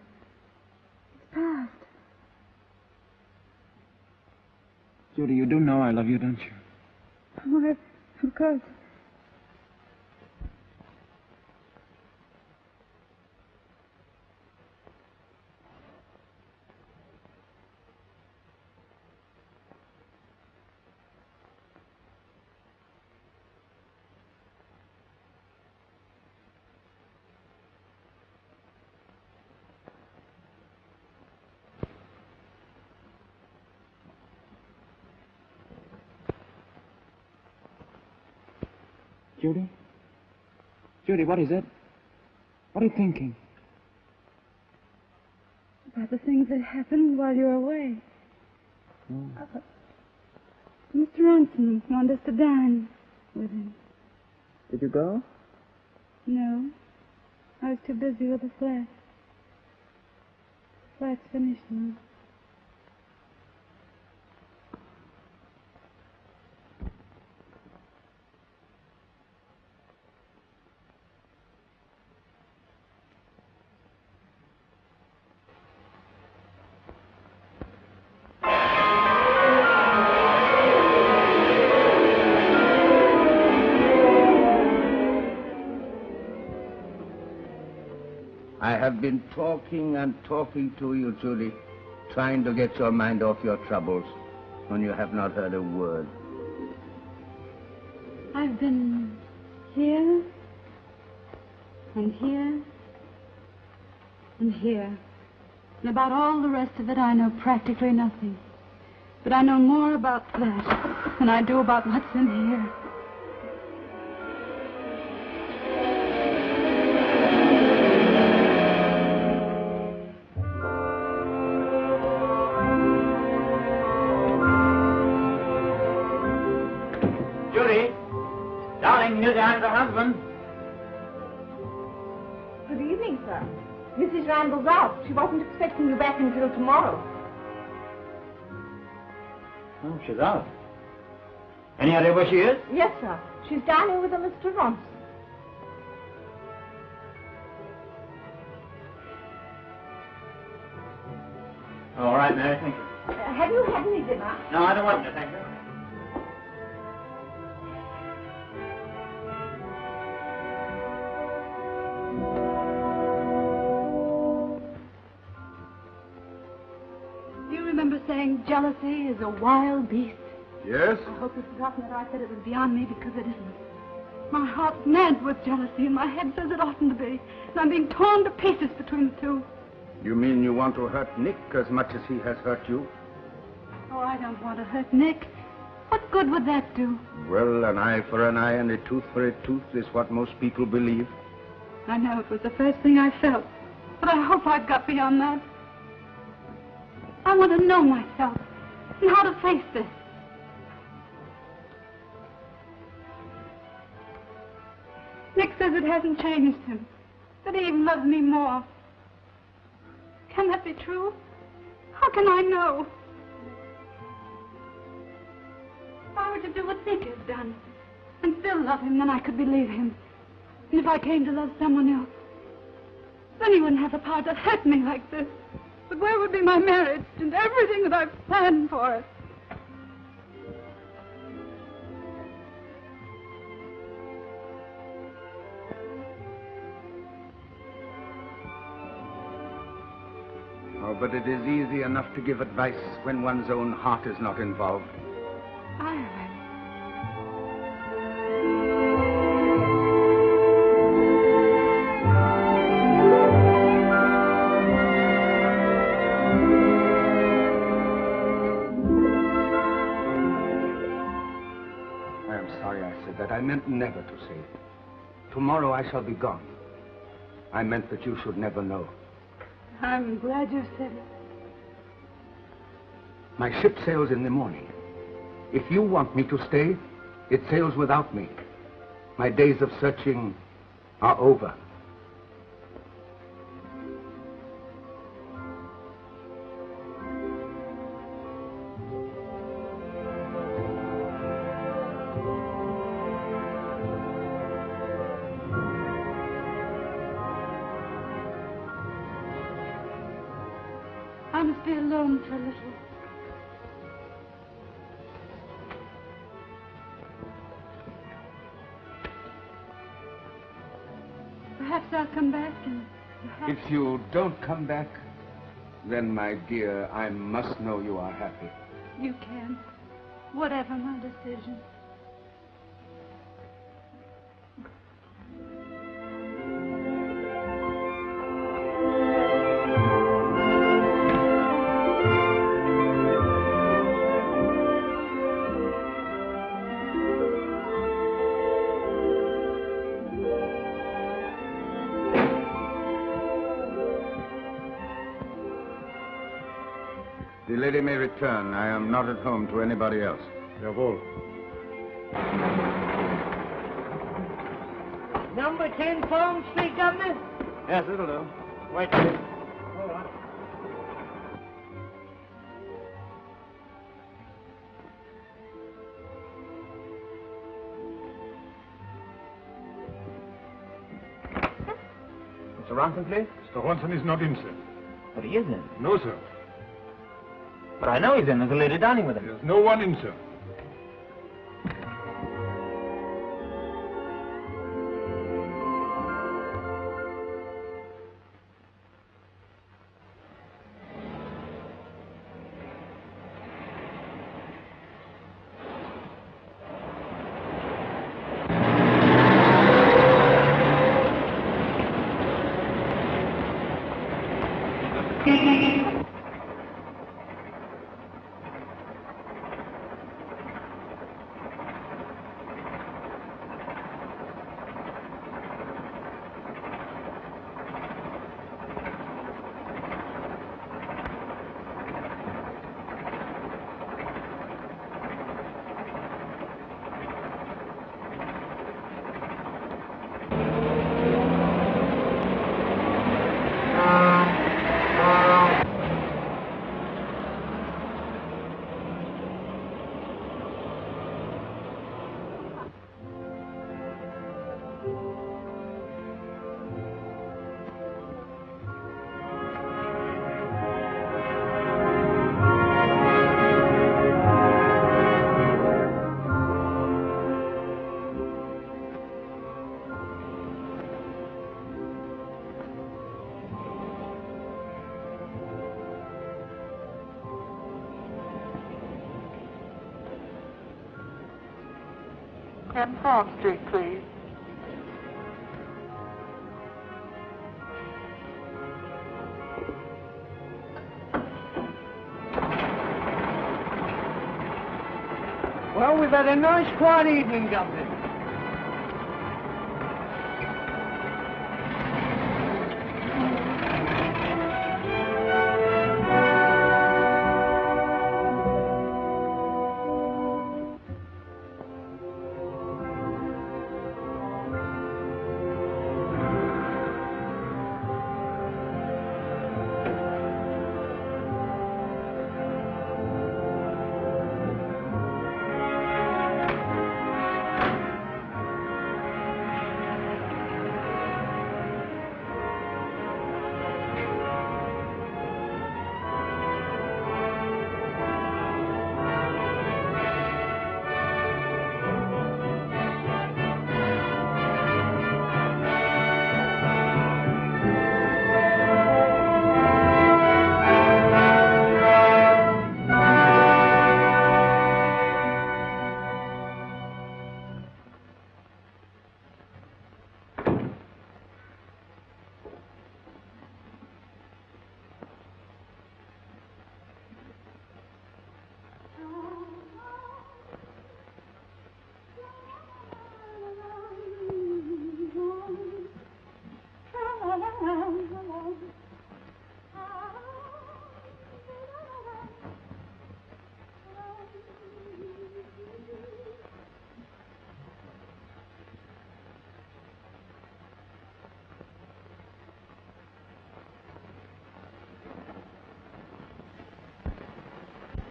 It's past. Judy, you do know I love you, don't you? Oh, of course. Judy? Judy, what is it? What are you thinking? About the things that happened while you were away. Mr. Ronson wanted us to dine with him. Did you go? No. I was too busy with the flat. The flat's finished now. I have been talking and talking to you, Judy, trying to get your mind off your troubles when you have not heard a word. I've been here, and here, and here. And about all the rest of it, I know practically nothing. But I know more about that than I do about what's in here. New down to husband. Good evening, sir. Mrs. Randall's out. She wasn't expecting you back until tomorrow. Oh, she's out. Any idea where she is? Yes, sir. She's dining with a Mr. Ronson. All right, Mary, thank you. Have you had any dinner? No, I don't want to, thank you. Saying jealousy is a wild beast. Yes? I hope you've forgotten that I said it was beyond me, because it isn't. My heart's mad with jealousy, and my head says it oughtn't to be. And I'm being torn to pieces between the two. You mean you want to hurt Nick as much as he has hurt you? Oh, I don't want to hurt Nick. What good would that do? Well, an eye for an eye and a tooth for a tooth is what most people believe. I know it was the first thing I felt, but I hope I've got beyond that. I want to know myself and how to face this. Nick says it hasn't changed him, that he even loves me more. Can that be true? How can I know? If I were to do what Nick has done and still love him, then I could believe him. And if I came to love someone else, then he wouldn't have the power to hurt me like this. But where would be my marriage and everything that I've planned for it? Oh, but it is easy enough to give advice when one's own heart is not involved. I am. I meant never to say it. Tomorrow I shall be gone. I meant that you should never know. I'm glad you said it. My ship sails in the morning. If you want me to stay, it sails without me. My days of searching are over. I must be alone for a little. Perhaps I'll come back and perhaps... If you don't come back, then, my dear, I must know you are happy. You can. Whatever my decision. lady may return. I am not at home to anybody else. Jawohl. Number 10 Palm Street, Governor? Yes, it'll do. Wait a minute. All right. Mr. Ronson, please? Mr. Ronson is not in, sir. But he is in. No, sir. But I know he's in. There's a lady dining with him. There's no one in, sir. Palm Street, please. Well, we've had a nice, quiet evening, Governor.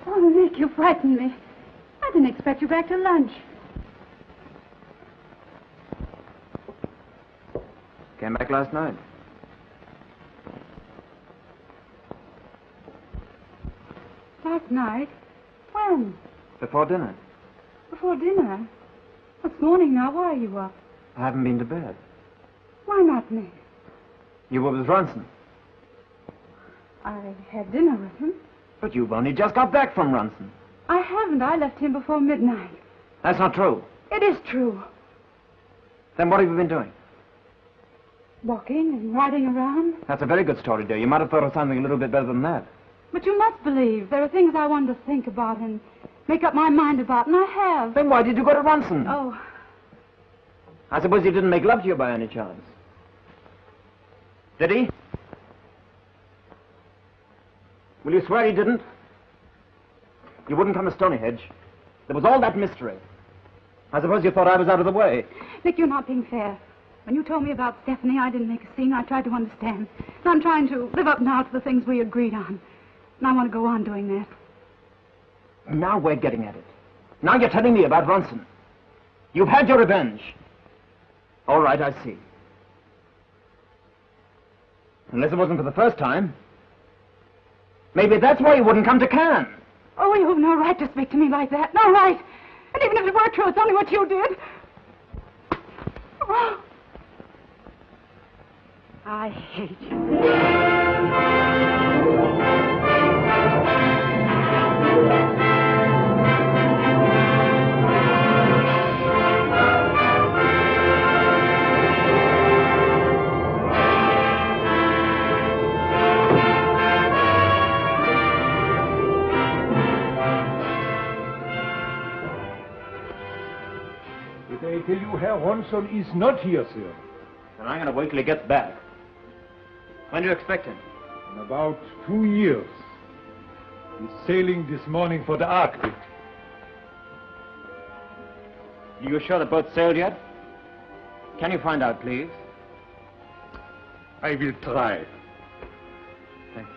Oh, Nick, you frightened me. I didn't expect you back to lunch. Came back last night. Last night? When? Before dinner. Before dinner? It's morning now. Why are you up? I haven't been to bed. Why not, Nick? You were with Ronson. I had dinner with him. But you've only just got back from Ronson. I haven't. I left him before midnight. That's not true. It is true. Then what have you been doing? Walking and riding around. That's a very good story, dear. You might have thought of something a little bit better than that. But you must believe there are things I want to think about and make up my mind about, and I have. Then why did you go to Ronson? Oh. I suppose he didn't make love to you by any chance. Did he? Will you swear he didn't? You wouldn't come to Stonehenge. There was all that mystery. I suppose you thought I was out of the way. Nick, you're not being fair. When you told me about Stephanie, I didn't make a scene. I tried to understand. And I'm trying to live up now to the things we agreed on. And I want to go on doing that. Now we're getting at it. Now you're telling me about Ronson. You've had your revenge. All right, I see. Unless it wasn't for the first time. Maybe that's why you wouldn't come to Cannes. Oh, you have no right to speak to me like that. No right. And even if it were true, it's only what you did. Oh. I hate you. I tell you, Herr Ronson is not here, sir. And I'm going to wait till he gets back. When do you expect him? In about 2 years. He's sailing this morning for the Arctic. Are you sure the boat sailed yet? Can you find out, please? I will try. Thank you.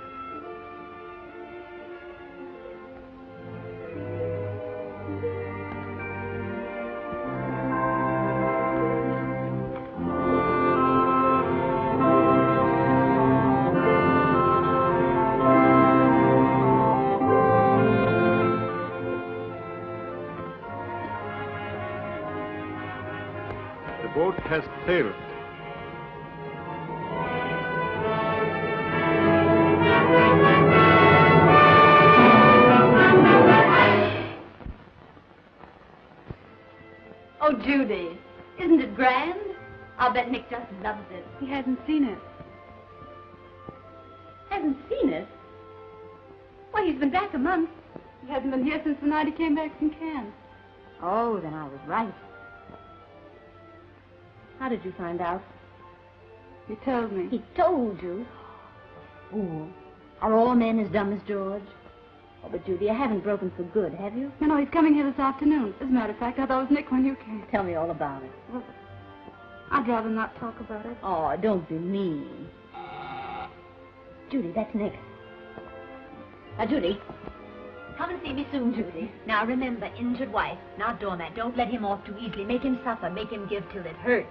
The boat has sailed. Oh, Judy, isn't it grand? I'll bet Nick just loves it. He hasn't seen it. Hasn't seen it? Well, he's been back a month. He hasn't been here since the night he came back from Cannes. Oh, then I was right. How did you find out? He told me. He told you? Fool. Are all men as dumb as George? Oh, but Judy, you haven't broken for good, have you? No, he's coming here this afternoon. As a matter of fact, I thought it was Nick when you came. Tell me all about it. Well, I'd rather not talk about it. Oh, don't be mean. Judy, that's Nick. Now, Judy, come and see me soon, Judy. Now, remember, injured wife, not doormat. Don't let him off too easily. Make him suffer. Make him give till it hurts.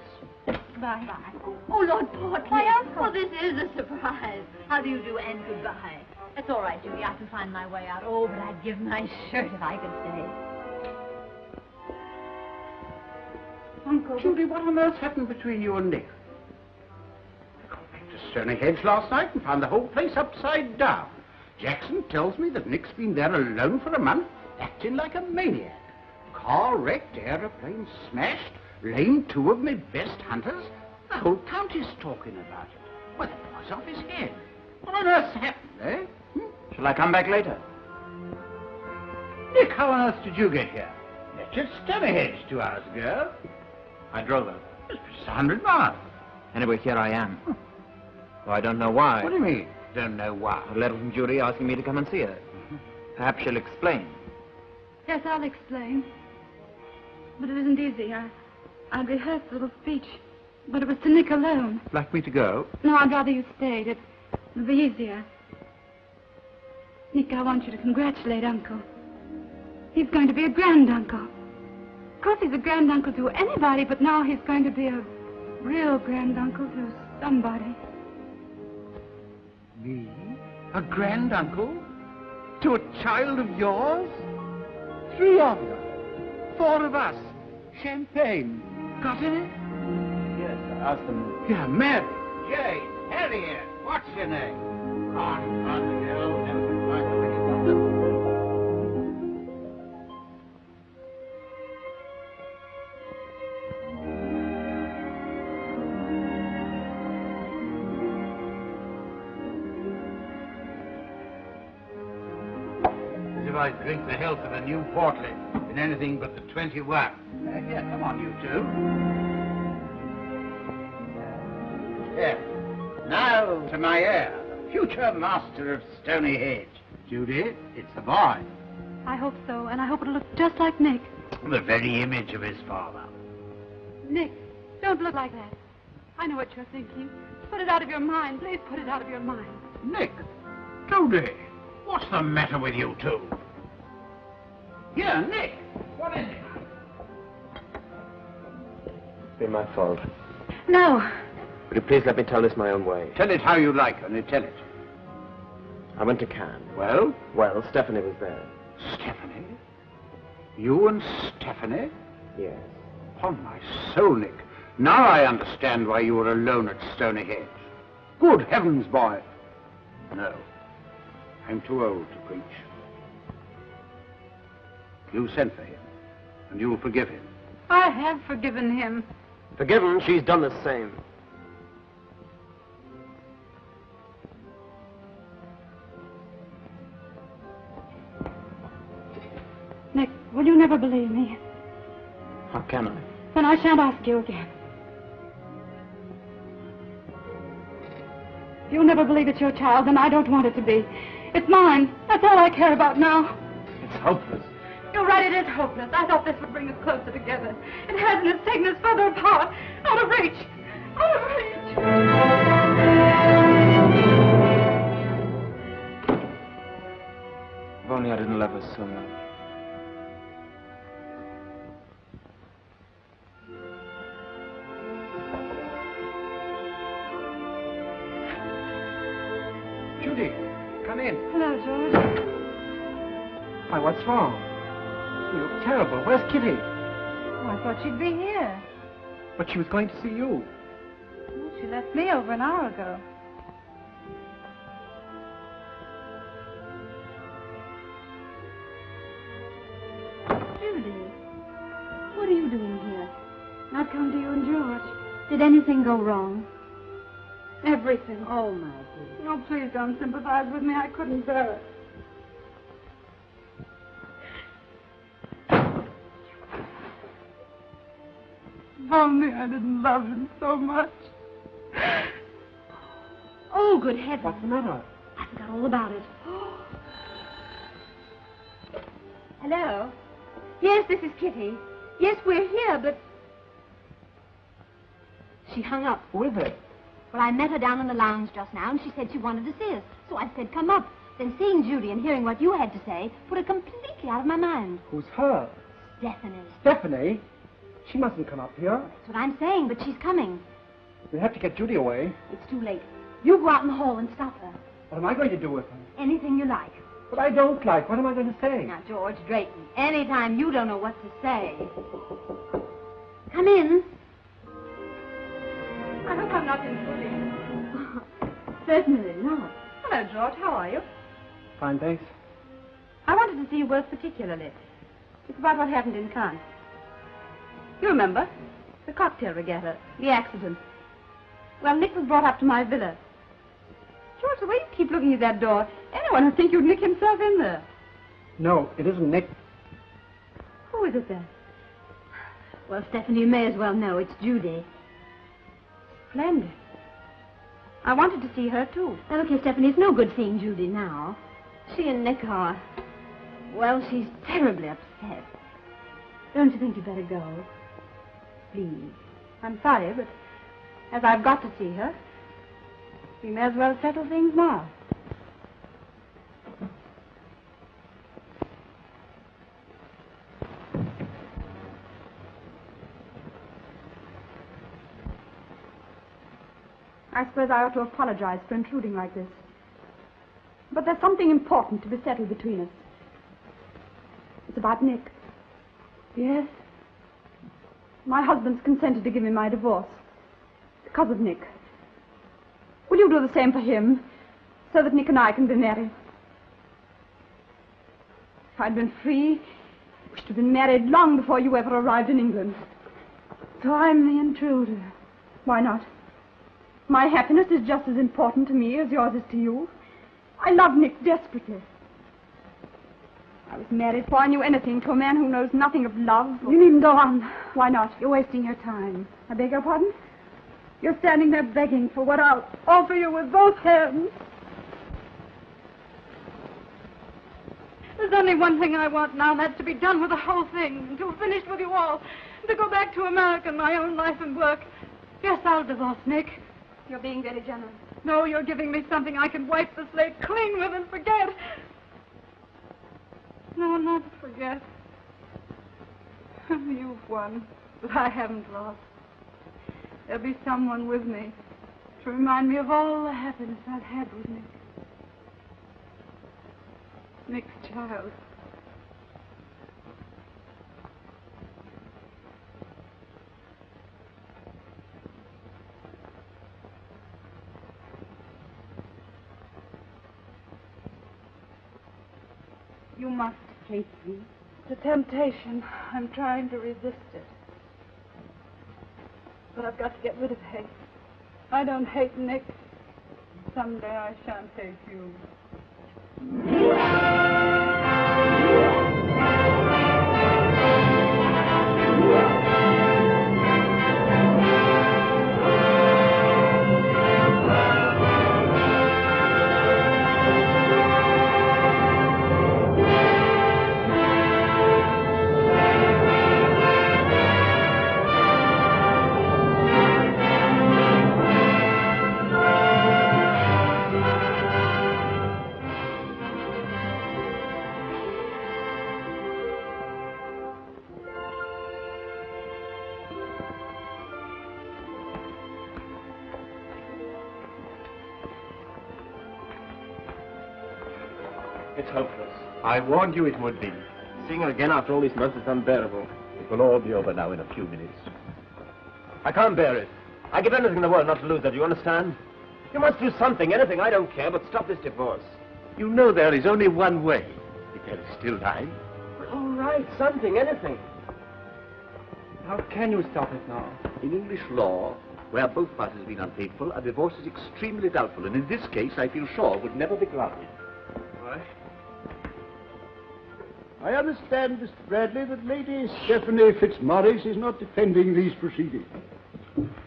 Bye-bye. Oh, Lord Portray. My uncle. Oh, this is a surprise. How do you do, and goodbye. That's all right, Judy. I can find my way out. Oh, but I'd give my shirt if I could stay. Uncle. Judy, what on earth happened between you and Nick? I got back to Stonehenge last night and found the whole place upside down. Jackson tells me that Nick's been there alone for a month, acting like a maniac. Car wrecked, aeroplane smashed, lamed 2 of my best hunters. The whole county's talking about it. Well, the boy's off his head. What on earth's happened, eh? Shall I come back later? Nick, how on earth did you get here? Met you at Stonehenge 2 hours ago. I drove her. It's just 100 miles. Anyway, here I am. Well, I don't know why. What do you mean, don't know why? A letter from Judy asking me to come and see her. Perhaps she'll explain. Yes, I'll explain. But it isn't easy. I'd rehearsed a little speech, but it was to Nick alone. Like me to go? No, I'd rather you stayed. It'll be easier. Nick, I want you to congratulate Uncle. He's going to be a granduncle. Of course, he's a granduncle to anybody, but now he's going to be a real granduncle to somebody. Me? A granduncle? To a child of yours? 3 of you. 4 of us. Champagne. Got any? Yes, I asked them. Yeah, Mary. Jane. Harriet. What's your name? On the girl. I drink the health of a new portly in anything but the 21. Here, come on, you 2. Here. Now to my heir, the future master of Stonehenge. Judy, it's the boy. I hope so, and I hope it'll look just like Nick. The very image of his father. Nick, don't look like that. I know what you're thinking. Put it out of your mind. Please put it out of your mind. Nick, Judy, what's the matter with you two? Here, Nick, what is it? It's been my fault. No. Would you please let me tell this my own way? Tell it how you like, only tell it. I went to Cannes. Well? Well, Stephanie was there. Stephanie? You and Stephanie? Yes. Upon my soul, Nick. Now I understand why you were alone at Stony Hedge. Good heavens, boy. No. I'm too old to preach. You sent for him, and you'll forgive him. I have forgiven him. Forgiven, she's done the same. Nick, will you never believe me? How can I? Then I shan't ask you again. If you'll never believe it's your child, then I don't want it to be. It's mine. That's all I care about now. It's hopeless. You're right, it is hopeless. I thought this would bring us closer together. It hasn't. It's taken us further apart. Out of reach. Out of reach. If only I didn't love her so much. Judy, come in. Hello, George. Why, what's wrong? You look terrible. Where's Kitty? Oh, I thought she'd be here. But she was going to see you. Well, she left me over an hour ago. Judy, what are you doing here? I've come to you and George. Did anything go wrong? Everything. Oh, my dear. No, please don't sympathize with me. I couldn't bear it. If only I didn't love him so much. Oh, good heavens. What's the matter? I forgot all about it. Hello? Yes, this is Kitty. Yes, we're here, but... She hung up. Who is it? Well, I met her down in the lounge just now, and she said she wanted to see us. So I said, come up. Then seeing Judy and hearing what you had to say put it completely out of my mind. Who's her? Stephanie. Stephanie? She mustn't come up here. That's what I'm saying, but she's coming. We'll have to get Judy away. It's too late. You go out in the hall and stop her. What am I going to do with her? Anything you like. But I don't like. What am I going to say? Now, George Drayton, anytime you don't know what to say. Come in. I hope I'm not intruding. Certainly not. Hello, George. How are you? Fine, thanks. I wanted to see you both particularly. It's about what happened in Cannes. You remember? The cocktail regatta. The accident. Well, Nick was brought up to my villa. George, the way you keep looking at that door, anyone would think you'd Nick himself in there. No, it isn't Nick. Who is it then? Well, Stephanie, you may as well know. It's Judy. Splendid. I wanted to see her, too. Now, look here, Stephanie, it's no good seeing Judy now. She and Nick are... Well, she's terribly upset. Don't you think you'd better go? Please. I'm sorry, but as I've got to see her, we may as well settle things now. I suppose I ought to apologize for intruding like this. But there's something important to be settled between us. It's about Nick. Yes? My husband's consented to give me my divorce. Because of Nick. Will you do the same for him, so that Nick and I can be married? If I'd been free, I wished to have been married long before you ever arrived in England. So I'm the intruder. Why not? My happiness is just as important to me as yours is to you. I love Nick desperately. I was married before I knew anything to a man who knows nothing of love. You needn't go on. Why not? You're wasting your time. I beg your pardon? You're standing there begging for what I'll offer you with both hands. There's only one thing I want now, and that's to be done with the whole thing, and to have finished with you all, and to go back to America and my own life and work. Yes, I'll divorce Nick. You're being very generous. No, you're giving me something I can wipe the slate clean with and forget. No, not forget. You've won, but I haven't lost. There'll be someone with me to remind me of all the happiness I've had with Nick. Nick's child. You must hate me. It's a temptation. I'm trying to resist it. But I've got to get rid of hate. I don't hate Nick. Someday I shan't hate you. It's hopeless. I warned you it would be. Seeing her again after all these months is unbearable. It will all be over now in a few minutes. I can't bear it. I'd give anything in the world not to lose her, do you understand? You must do something, anything, I don't care, but stop this divorce. You know there is only one way, if there is still time. All right, something, anything. How can you stop it now? In English law, where both parties have been unfaithful, a divorce is extremely doubtful, and in this case, I feel sure, would never be granted. Why? I understand, Mr. Bradley, that Lady Stephanie Fitzmaurice is not defending these proceedings.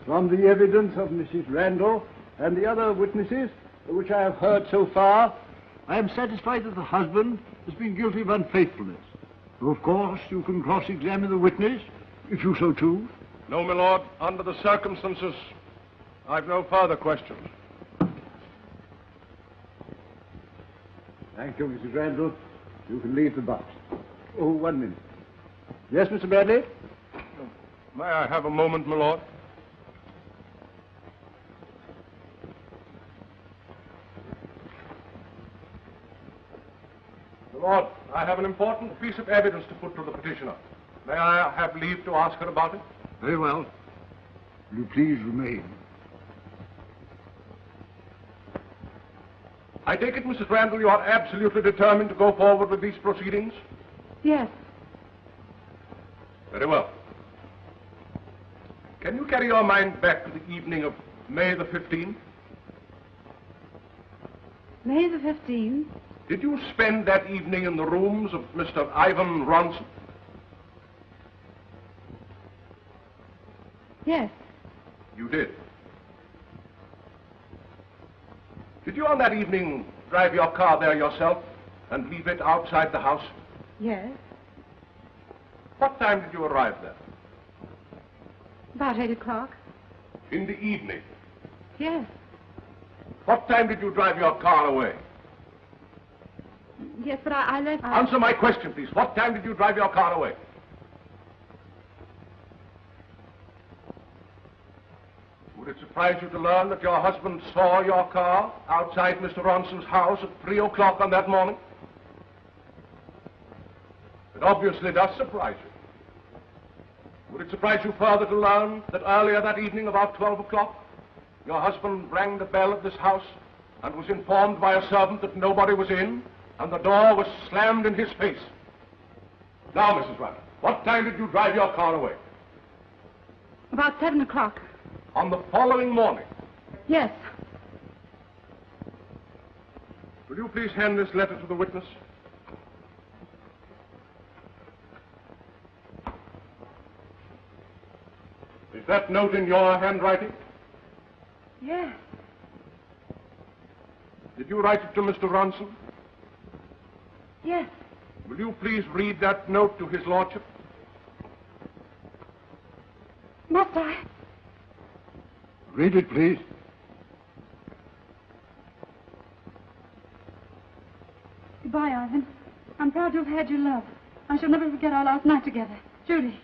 From the evidence of Mrs. Randall and the other witnesses, which I have heard so far, I am satisfied that the husband has been guilty of unfaithfulness. Though, of course, you can cross-examine the witness, if you so choose. No, my lord. Under the circumstances, I've no further questions. Thank you, Mrs. Randall. You can leave the box. Oh, 1 minute. Yes, Mr. Bradley? May I have a moment, my lord? My lord, I have an important piece of evidence to put to the petitioner. May I have leave to ask her about it? Very well. Will you please remain? I take it, Mrs. Randall, you are absolutely determined to go forward with these proceedings? Yes. Very well. Can you carry your mind back to the evening of May the 15th? May the 15th? Did you spend that evening in the rooms of Mr. Ivan Ronson? Yes. You did. Did you on that evening drive your car there yourself and leave it outside the house? Yes. What time did you arrive there? About 8 o'clock. In the evening? Yes. What time did you drive your car away? Yes, but I left... Answer my question, please. What time did you drive your car away? Would it surprise you to learn that your husband saw your car outside Mr. Ronson's house at 3 o'clock on that morning? It obviously does surprise you. Would it surprise you further to learn that earlier that evening, about 12 o'clock, your husband rang the bell of this house and was informed by a servant that nobody was in, and the door was slammed in his face? Now, Mrs. Randall, what time did you drive your car away? About 7 o'clock. On the following morning? Yes. Will you please hand this letter to the witness? Is that note in your handwriting? Yes. Did you write it to Mr. Ronson? Yes. Will you please read that note to his lordship? Must I? Read it, please. Goodbye, Ivan. I'm proud to have had your love. I shall never forget our last night together. Judy.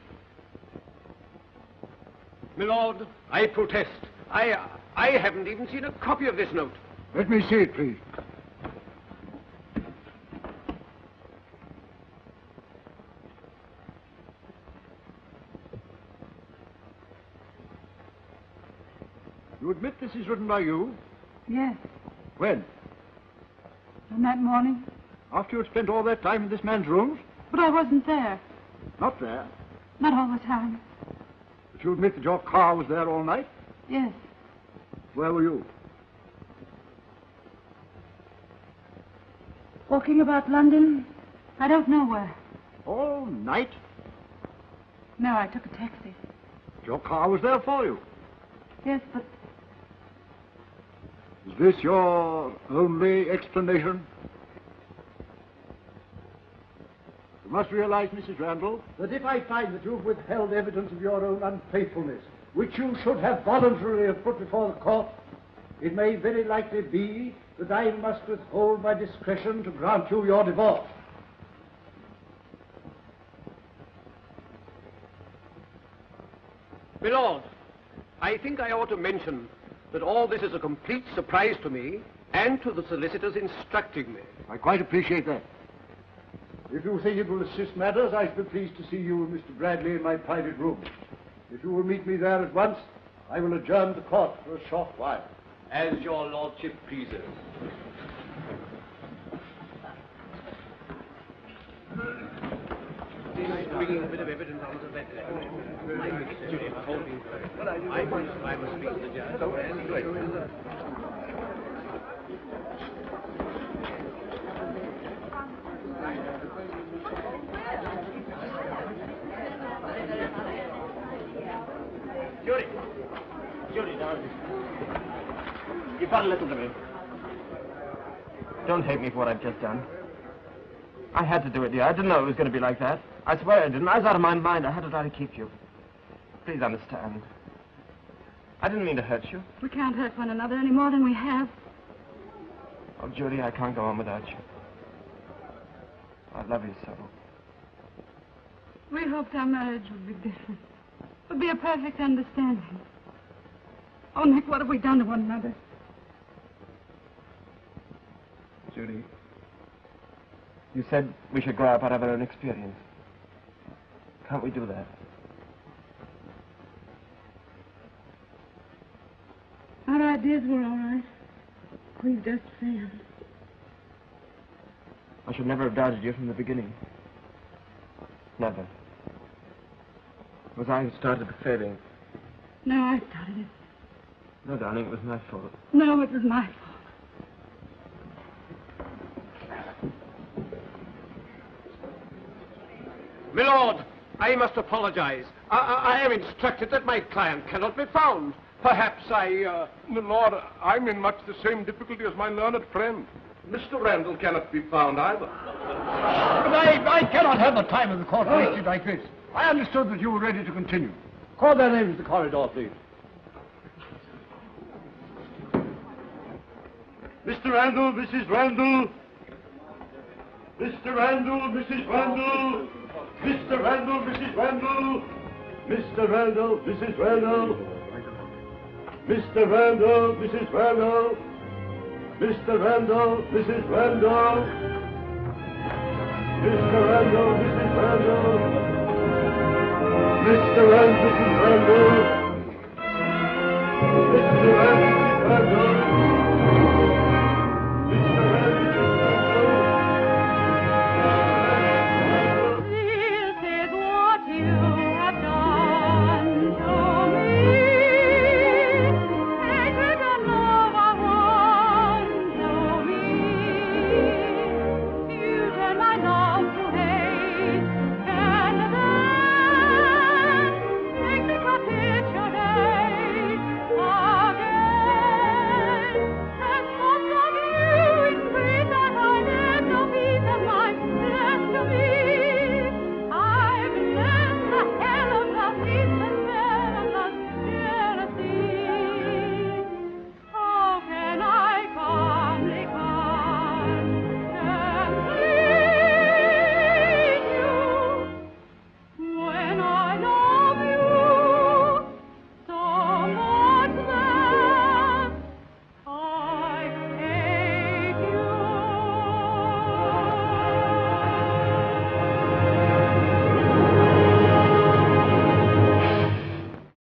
My lord, I protest. I haven't even seen a copy of this note. Let me see it, please. You admit this is written by you? Yes. When? On that morning. After you had spent all that time in this man's rooms? But I wasn't there. Not there? Not all the time. But you admit that your car was there all night? Yes. Where were you? Walking about London. I don't know where. All night? No, I took a taxi. Your car was there for you? Yes, but... Is this your only explanation? You must realize, Mrs. Randall, that if I find that you've withheld evidence of your own unfaithfulness, which you should have voluntarily have put before the court, it may very likely be that I must withhold my discretion to grant you your divorce. My lord, I think I ought to mention that all this is a complete surprise to me and to the solicitors instructing me. I quite appreciate that. If you think it will assist matters, I shall be pleased to see you and Mr. Bradley in my private room. If you will meet me there at once, I will adjourn the court for a short while. As your lordship pleases. Bringing a bit of evidence onto that. Judy told me. I must speak to the judge. Judy, darling. You've got to listen to me. Don't hate me for what I've just done. I had to do it, dear. I didn't know it was going to be like that. I swear I didn't. I was out of my mind. I had to try to keep you. Please understand. I didn't mean to hurt you. We can't hurt one another any more than we have. Oh, Judy, I can't go on without you. I love you so. We hoped our marriage would be different. Would be a perfect understanding. Oh, Nick, what have we done to one another? Judy, you said we should grow up out of our own experience. Can't we do that? Our ideas were all right. We've just failed. I should never have doubted you from the beginning. Never. It was I who started the failing. No, I started it. No, darling, it was my fault. No, it was my fault. My lord, I must apologize. I am instructed that my client cannot be found. Perhaps My lord, I'm in much the same difficulty as my learned friend. Mr. Randall cannot be found either. But I cannot have the time of the court wasted like this. I understood that you were ready to continue. Call their names to the corridor, please. Mr. Randall, Mrs. Randall. Mr. Randall, Mrs. Randall. Mr. Randall, Mrs. Randall. Mr. Randall, Mrs. Randall. Mr. Randall, Mrs. Randall. Mr. Randall, Mrs. Randall. Mr. Randall, Mrs. Randall. Mr. Randall, Mrs.